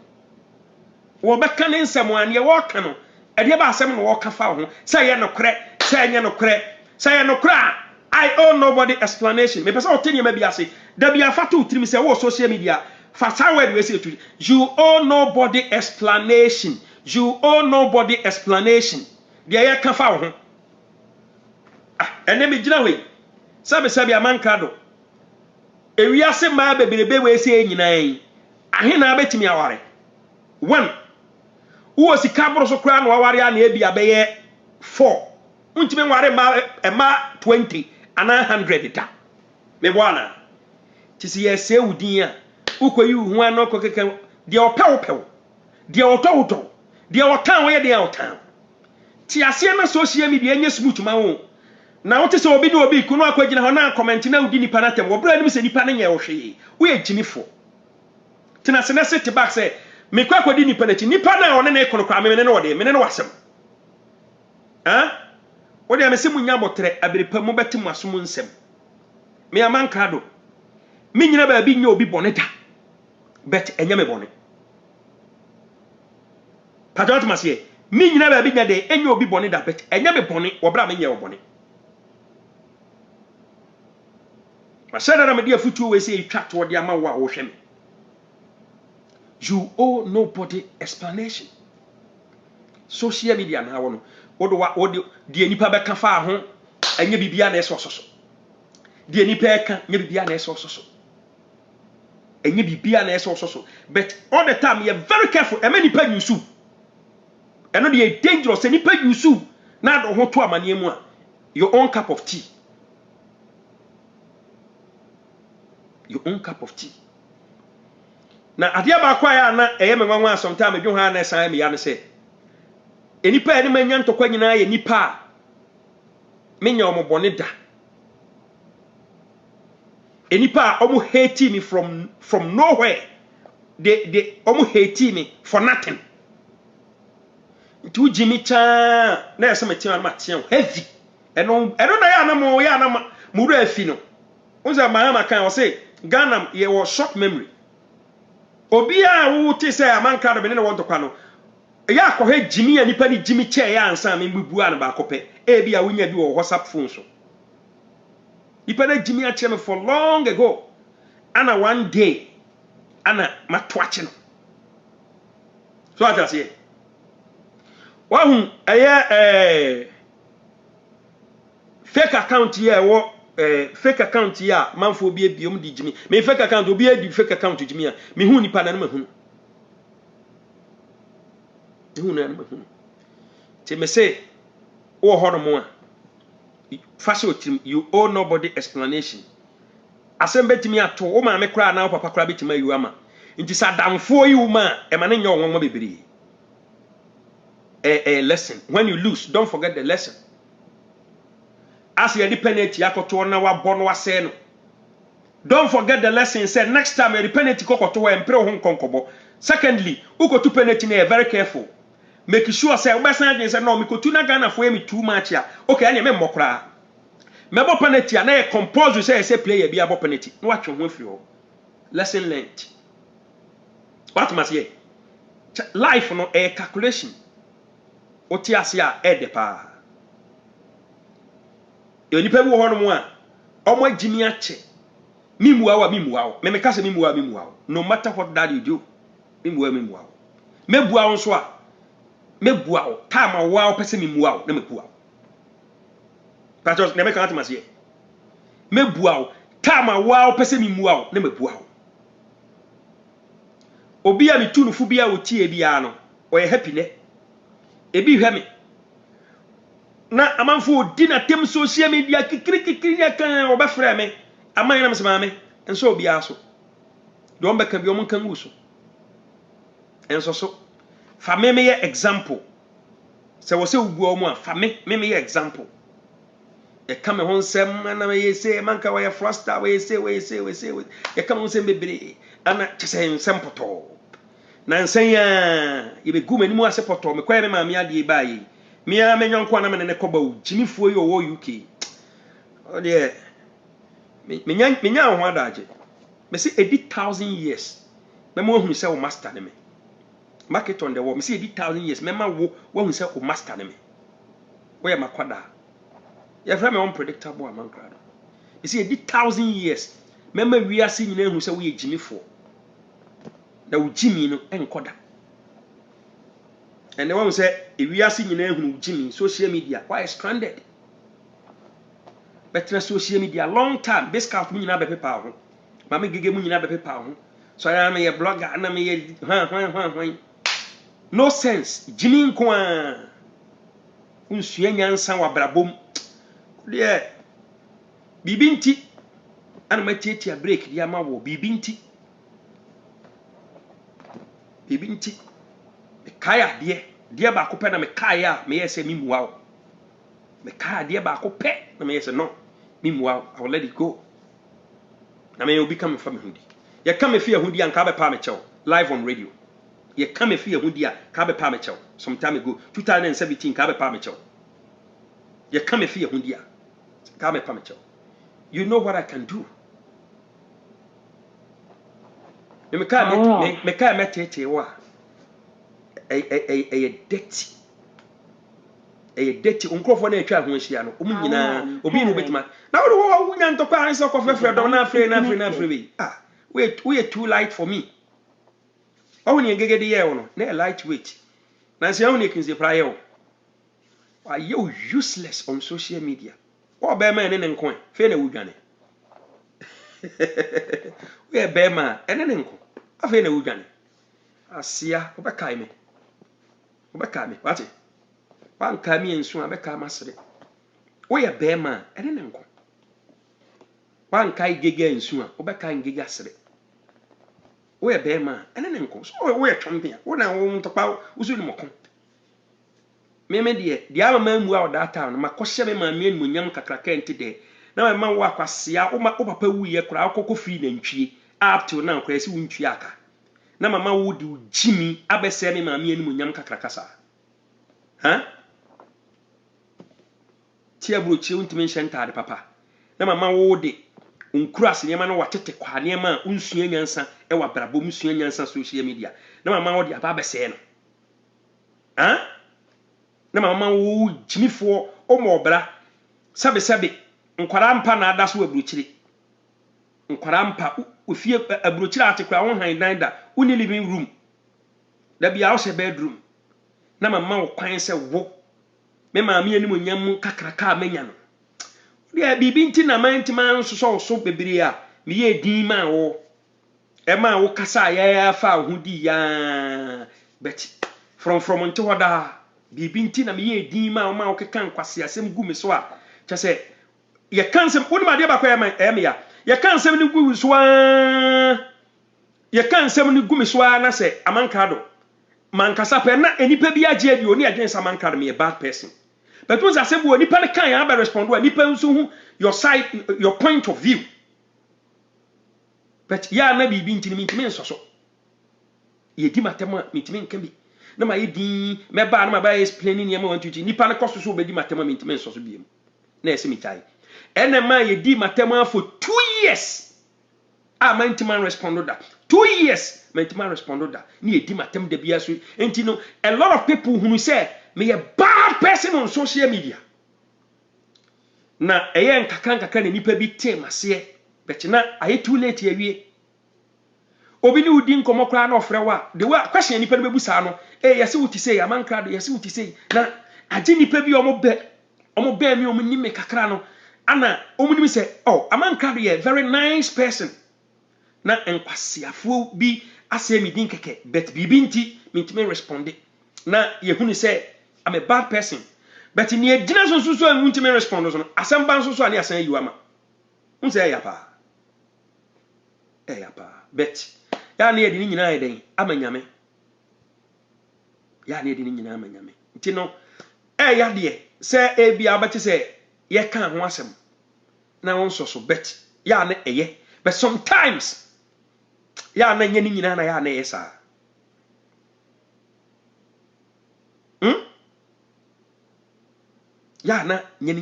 wo be kan nsem an ye wo ka no e de ba asem no wo ka fa ho se ye no kre se nye no kre se ye no kra I owe nobody explanation. Me person oteni ma biase. Da bia fa to trim say wo social media. Fa sa word we say to you owe nobody explanation. You owe nobody explanation. Dia ya ka fa ho. Ah, ene me gina we. Sabe amanka do. Ewi ase ma bebelebe we say nyinaa. Ahe na betimi aware. 1. Wo sika bro so kra na aware a na e bia be ye 4. Untime ware ma 20 ana 100 da me bwana tisi ye se udin a ukoyi hu an ko keke de opew de otowoto de otan wo ye de otan ti ase na social media nye smooth ma wo na wote se obi ne obi kunu akogina ho na comment na udi nipa na tem wo bra nim se nipa na nye wo hwe wo ye jimifo tina se na sit back say me kwa kodi nipa na ti nipa na one na ikono kwa me ne no de me ne no wasem Odi amese munya botre abiripa mu betim asom nsem me amanka do me nyina ba bi nya obi boneta bet enya me bone patrot masie me nyina ba bi nya de enye obi bone da bet enya me bone wo bra me nya wo bone ma shada na me dia futu we say twa to de ama wo a wo hwe me you owe nobody explanation social media na wo no wo de die nipa be ka fa ho enye bibia na eso soso die nipa ka nya bibia na eso soso enye bibia na eso soso but all the time you very careful e many nipa yusu eno de dangerous nipa yusu na do ho to amane mu a your own cup of tea na adia ba kwa ya na eye me nwanwa sometime dwo ha na san me ya ne se enipa ene manya ntokwa nyina ye nipa menya omobone da enipa omo hate me from nowhere they omo hate me for nothing ntu jimi cha na yesa metia na matia heavy eno na ya na mo ya na muru afi no unza mahama kan o say Ghana ye was short memory obi a wo ti say amanka do be ne wonto kwa no ya akọhe jimi ya nipa ni jimi che ya ansa me mbubu an ba akọpe e bi a wonya bi wo WhatsApp phone so nipa na jimi a che me for long ago ana one day ana matwache no so ata say wa hu fake account ye wo fake account ya manfo obi ebiom di jimi me fake account obi edi fake account jimi a me hu nipa na no mahu te me say wo ho no mo a fashion team you owe nobody explanation asem betimi ato wo ma me kra na papa kra betimi ayu ama nti sadamfo yi wo ma e ma ne nya wonwo bebere lesson when you lose don't forget the lesson as you penalty akoto na wa bono wa se no don't forget the lesson say next time you penalty kokoto wa empre ho nkonkobo secondly ukotu penalty na very careful make sure say obesan dey say no me kotu na Ghana for me too much ya okay anya me mmokra me bo penalty na e compose say player bi abo penalty no watwe ho afi ho lesson learned what must ye life no a calculation oti ase a e de pa yo nipa bi wo hono mo a omo agimi ache mimuwa me ka se mimuwa no matter what that you do mimuwa mebua wo so a mebua wo time wa pese mimuwa wo na mebua patos na me ka atmase mebua wo time wa pese mimuwa wo na mebua wo obi a mitunufu bia wo tie bia no o ye happy ne ebi hwe me na amanfo di na tem social media kikiri ya kan obefre me aman na msema me enso obi aso de on beka bi o kan guso enso so fa me ye example se wo se ugu o mu a fa me ye example e ka me hon sem na me ye se man ka wa ya frosta we se e ka me hon sem bebere ana chese sem poto na nsen ya ye be guma ni mu ase poto me kwa me ma me ade ba yi Mia me nyanko na me ne koba u jimifuo yi owo UK o de me nya ho adaje me say 80,000 years me mo hu say o master ne me market on the wall me say 80,000 years me ma wo hu say o master ne me wo ya makwada ya fra me unpredictable amankra me say 80,000 years me ma wiase nyina hu say wo ye jimifuo na wo jimi no enkoda. And the one who said, if we are seeing Jimmy, social media, why stranded? But in social media, long time, best count me in a paper. Mammy gave me in a paper. So I am a blogger and I'm a no sense. Jimmy Kwan Unsuyan Sawa Brabum. Dear Bibinti and my teacher break the Yamawo Bibinti. Kaya dia ba ko pe na me kaya me yese mi muwa me kaya dia ba ko pe na me yese no mi muwa I will let it go na me obi come from hudi ye come fi hudi an ka be pa me chew live on radio ye come fi hudi a ka be pa me chew some time ago 2017 ka be pa me chew ye come fi hudi a ka be pa me chew you know what I can do me kaya me tete wa a dirty e dirty unkofo na etwa ho ahia no omu nyina obi no betima na wo nya ntokwa an se kofefre do na afre we we too light for me owu ni ngegede ye wo no na light weight na se owu ni kinse pra ye wo why you useless on social media o be ma ene ne nko fe na wudwane we be ma ene ne nko afa na wudwane asia obekai me wati wanka mi ensu abeka masere wo ye be ma ene ne nko wanka igege ensu a obeka ngege asere wo ye be ma ene ne nko so wo ye twompe wo na wo ntokpa usu ni moko meme de ama mu a oda town ma kohye me ma me nyam kakraka enti de na ma wo akwasia wo papa wuye kura akoko fi na ntwie up till now kura si wo ntwie aka na mama wo di ujimi abese me ma me nyam kakraka sa ha tia bro chi untime nhyenta de papa na mama wo de unkuras nyema no watete kwa nyema unsua nyansa e wa brabo musua nyansa social media na mama wo de aba abese no ha na mama wo jimifo o mobra sabe nkwara mpa na adaso abrochire nkwara mpa ofie abrochire atekura won han danda uni living room da bia wo se bedroom na mama wo kwan se wo me ma me anim nyam kakraka amanya no dia bibi nti na manti man so bebiri a me ye din ma wo e ma wo kasa ya fa hudi ya bet from nti hoda bibi nti na me ye din ma wo kekan kwase asem gu me so a cha se ye kansem woni ma de ba kwa me ya ye kansem ni gu so a ye kansem ni gu me so a na se amankado mankasa pe na enipa bi agye bi oni adwen samankado me a bad person but once asem wo nipa ne kan ya ba respond wo nipa nso hu your side your point of view but ya na bibi ntini mitime nsoso ye di matema mitime nka bi na ma ye din me ba na ma ba explaining ye ma want to nipa ne koso so be di matema mitime nsoso bi em na ese mitai ene ma ye di matema for 2 years ma intiman respondo da 2 years ma intiman respondo da ni ye di matem de bia so enti no a lot of people who say me a bad person on social media na eye nkaka ne nipa bi tem ase bet na aye too late ye wie obi ni udi nkomo kra na ofre wa de wa question nipa no bebusa no yesi wuti say amanka do yesi wuti say na age nipa bi omo be mi omo nime kakra no ana omo nime say oh amanka do ye very nice person na enkwasiafo bi ase mi din keke bet bibi nti mintime responde na ye hunu say I'm a bad person but in ye dina so and mintime responde so asem ban so ani asan yiwama unse ya pa bet ya na ye di nyina eden amanyame ya na ye di nyina amanyame nti no ya de se e bia ba ti se ye kan ho asem na won so bet ya na eye but sometimes ya na nye ni nyina na ya na yesa ya na nye ni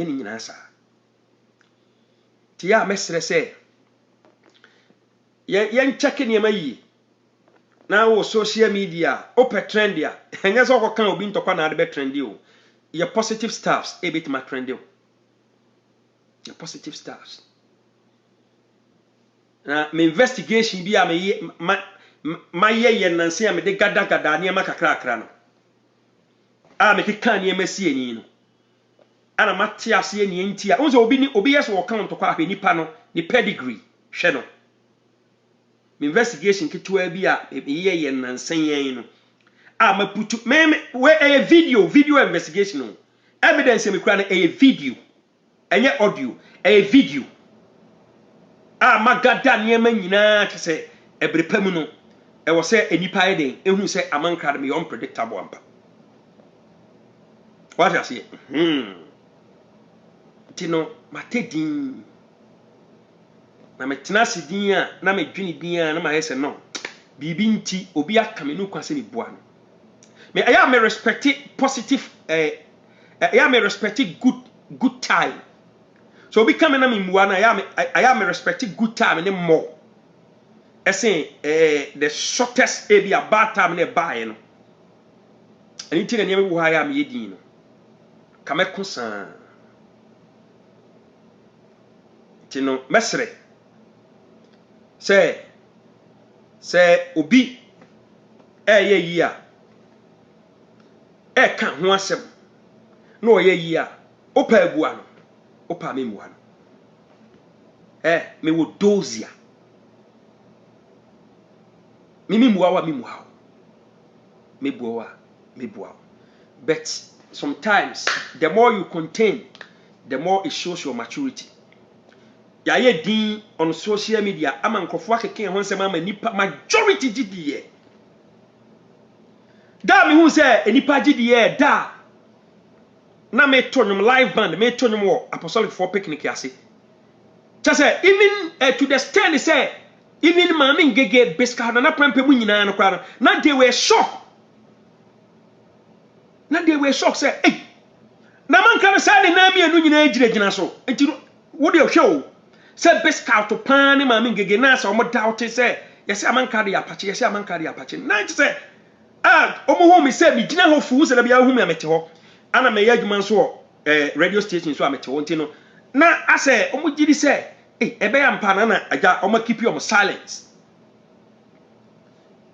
nyina sa ti ya mesre se ye check ni ma yi na wo social media open trend ya enye so ko kan obi ntokwa na ade be trendy o ye positive stuffs e bit ma trendy o ye positive stuffs na me investigation bi a me ma ye nanse a me de gada ne ma kakra no a me keka ne ma sie ni no ana mate ase ni enti a unzo obi yes wo kan ntokwa ahwe nipa no ni pedigree hwe no me investigation ketwa bi a ye nanse yen no a maputu me we a video investigation no evidence me kura na a video enye audio a video magada niema nyina kese ebrepam no e wo se enipa eden ehun se amanka de me unpredictable ampa what you say tino matedin na metena sidin a na medwini din a na ma yese no bibi nti obi akame no kwase ni boa no me I am respecting positive I am respecting good time. So be coming na me muana I am respecting good time and more. I say the shortest be a bad time ne buy no. Anything na me wo ha ya me yedin no. kameko san tino mesre se obi ye yi a ka ho asem na o ye yi a opa agua no opa memua no me wo dozia mimi muawa me bua but sometimes the more you contain the more it shows your maturity ya ye din on social media ama nkofo akeke ho nsem ama nipa majority gidiye da me hu se enipa gidiye da na me tonyum live band me tonyum wo apostolic for picnic ase just say even to the stand say even mama ngege beska na prampe mu nyina no kwa na they were shocked say eh na man kan say de na mienu nyina agiragina so enti wo de hwe say beska to pan mama ngege na say o mo doubt say yes aman kan de apache yes aman kan de apache na say omo hu mi say mi gina ho fu say da bia hu mi amete ho ana me yadwuma so radio station so amete ho enti no na ase omo gidi say ebe ya mpa na aja omo keep you silence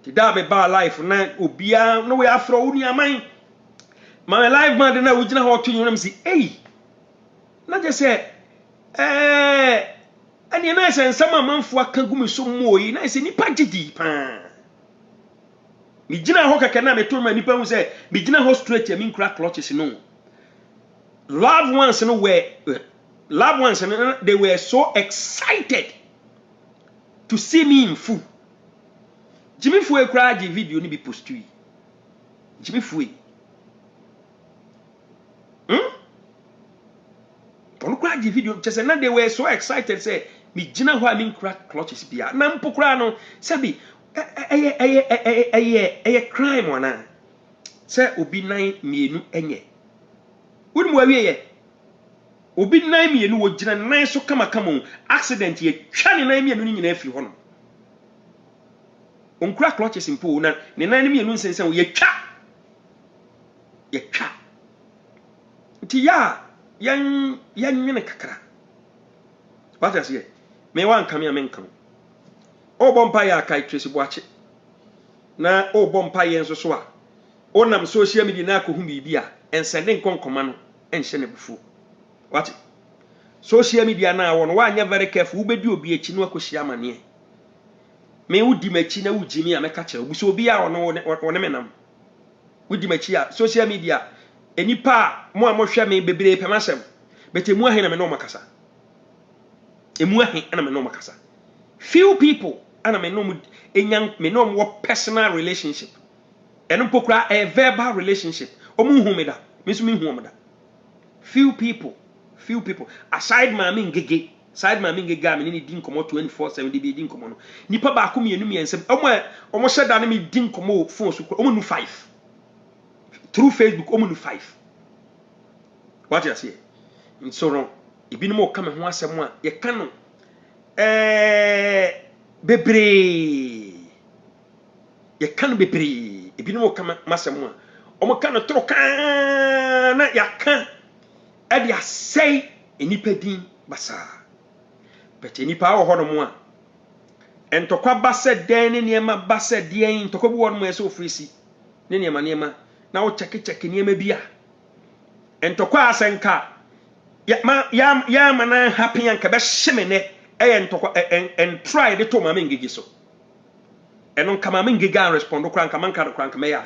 ti da be ba life na obia no we afro uni aman my life man na we gina ho to you na si na je say ani na se nsama manfo aka gumi so moyi na se nipa gidi pa mi gina ho kaka na me to ma nipa hu say mi gina ho straight ya mi nkra clutches no loved ones they were so excited to see me in full. Jimmy Fue cried the video ni be posted. Jimmy Fue. Don't cry the video. Just now they were so excited. Say me jina ho I mean crack clutches bia. Na mpo kra no sabi crime wana. Say obi nan mienu enye. Wodi mo awie ye. Obi nan mienu wo gina nan so kama accident ye twa ne nan mienu nyina afi ho no. Onkura clutches mpo na ne nan mienu nsensen ye twa. Nti ya yan nyene kakra. What else ye? Me wan kam ya men kam. O bompa ya kai Tracy Boache. Na o bompa ye nso so a. Onam social media na ko hu bibia ensende nkonkoma no enhye ne bufu. What? Social media na won wa anya very careful wo bedi obi echi no akohia amane. Me wudi machi na wujimi a meka kire obuso obi a won menam. Wudi machi a social media enipa mo amohwe me bebre pemasem. Bete mu ahe na me no makasa. Emu ahe na me no makasa. Few people ana me no enyan me no wo personal relationship. Eno pokra a verbal relationship. Omu hu me da. Me so me hu me da. Few people aside mama ngege me ni din komo 24/7 de be din komo no nipa ba ko mienu miensem omo sheda na me din komo phone so omo nu 5 through Facebook omo nu 5 what you say so no ibinu mo ka me ho asem a ye ka no bebre ibinu mo ka masem a omo ka no troka na ya ka ade asay enipa din basa but enipa wo hono mo a entokwa basa den ne niema basa den entokwa bi won mo eso ofrisi ne niema na wo check niema bia entokwa asenka ya mana happy anka be hyeme ne entokwa try de to mama ngigi so enon kama mama ngigi an respond kra anka manka kra anka me ya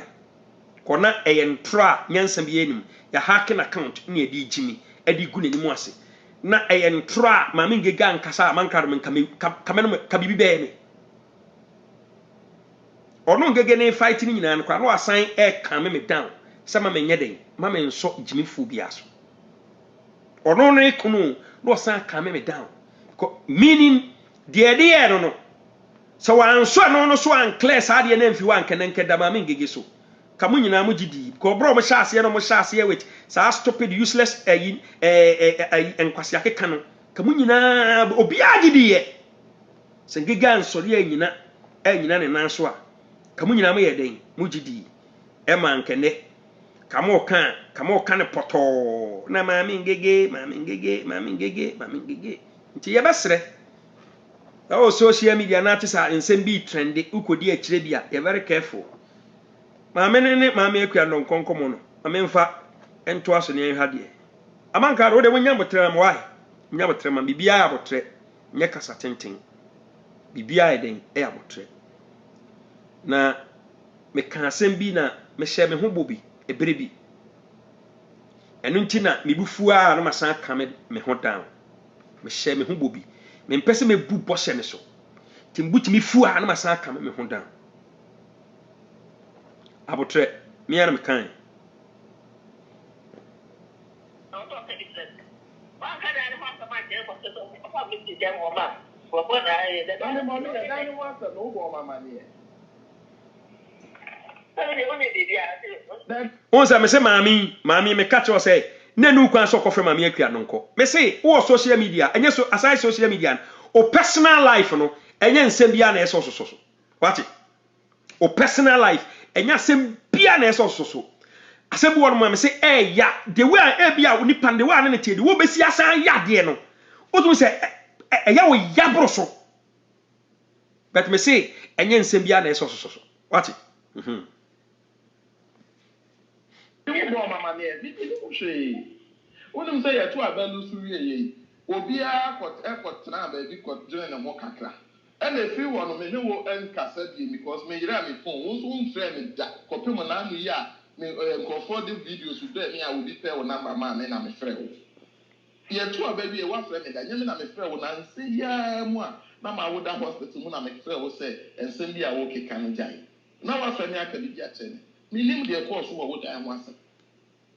kona entra nyansa bi enim ya hacking account ni edi jimi edi gu ne nimu ase na entra mama ngega nkasa manka men kameno kabibi be ni ono ngege ne fight ni nyina no kwa no asan calm me down sama me nyeden mama nso jimi fu bia so ono no ikunu no asan calm me down meaning the idea no so wan so no so an clear sa de na mfi wan kenenke da mama ngege so kamu nyina mo gidi ko bro mo hyase no mo hyase with sa stupid useless enkwase akeka no kamu nyina obi agidi ye sengiga nsori nyina ne nanso a kamu nyina mo yeden mo gidi e man kene kamo kan ne poto na maame ngege nti ye besre o social media na tisa nsem bi trendy ukodi akire bia you very careful maame ne maame akua no nkonkomo no maame mfa ento aso ne hwa de amanka ro de wonya botre ma wai nya botre ma bibia ya botre nye kasa tenten bibia eden e ya botre na me kan asem bi na me hye me ho bobi ebere bi enu nti na me bufu a no masan ka me ho down me hye me ho bobi me mpese me bu bo hye me so timbuti me fu a no masan ka me ho down abotre me ya na me kan Onza me se mami me catch us say na nu kwan so kofe mami akua no nko me say wo social media enye so aside social media o personal life no enye nsem bia na eso so what o personal life enye nsem bia na eso so asebu won me say ya the way bia ni pande wa na tie de wo besi asan ya de no o tun say ya wo ya bro so but me say enye nsem bia na eso so what
mama ne bi hwe wonum say ya to abalu su wie yi obi a kot na ba bi kot join na mo kakra and if you want me wo enkasa bi because me yira me phone wo so nfre me da kopem na anu yi a me for the videos do me a wo bi pay wo number ma me na me frɛ wo ye to ababi e wa frɛ me da nyame na me frɛ wo na nse ya mu a na ma wo da hospital mu na me frɛ wo say ensem bi a wo keka no jai na wa frɛ me aka bi a kyɛ ne minim de course wo da am asa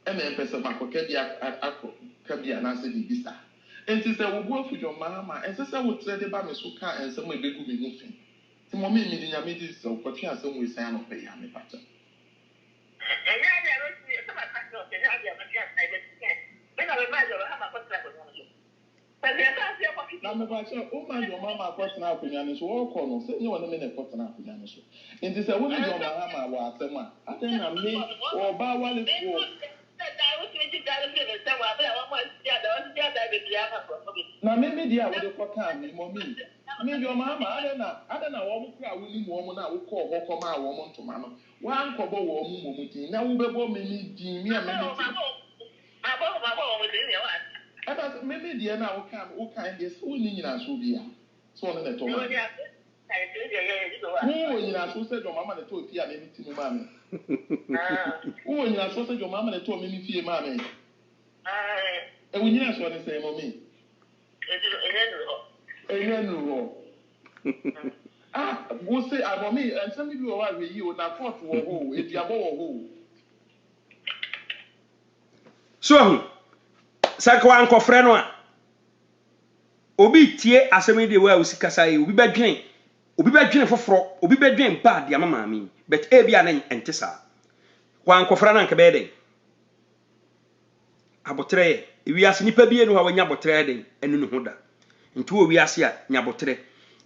e me pese makoka bi akọ bi na se bi bisa enti se wo bu afujo mama ense se wo tre de ba me so ka ense mo ebegu me nufi ti mo mi di nya me di so ko twa se wo isa no pe ya me pata
enya ya ro si se ma ka so ke ya ya ma ya sai be ke me na be ma jo ha ma ko tra ko no so pe ya ta si ko ki
na me ba che o ma jo mama ko tna akunya ne so wo ko no se ni wona me ne ko tna akunya ne so enti se wo ni jo mama wa asema aten na me o ba wale ko na me dia wo de kwaka me mo mi yo mama ada na wo mu kra wo ni mo mu na wo ko ho ko ma wo mu ntoma no wa nkobo wo mu mo mu tin na wo bebo me ni din mi a me ni ada me dia na wo kan de so ni nyina so bia so no na to ma wo nyina so se do mama ne to fia me ti mu ma me wo nyina so se do mama ne to me fie ma me e wo nyina so ne se mo mi enenu go say abomi and some people wa we yi o na court wo ho ediabo wo ho
so sakwa ankofre no a obi tie asemi de wa usikasa yi obi badwene foforo obi badwene bad ya mama mi but bia na entesa kwa ankofra na nka be den abotre ewiase nipa bie no ha wanya abotre den enu ne hoda ntu owiase a nyabotre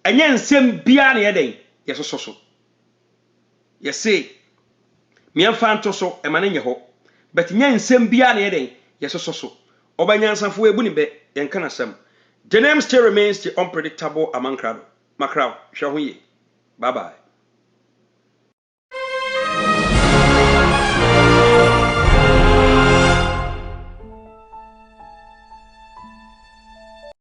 enye nsem bia na yeden yesososo yese miemfa ntoso emane nye ho but nye nsem bia na yeden yesososo obanyansafo ebu ni be yenka na sam the name still remains the unpredictable among crowd macrow hwe ho ye bye bye.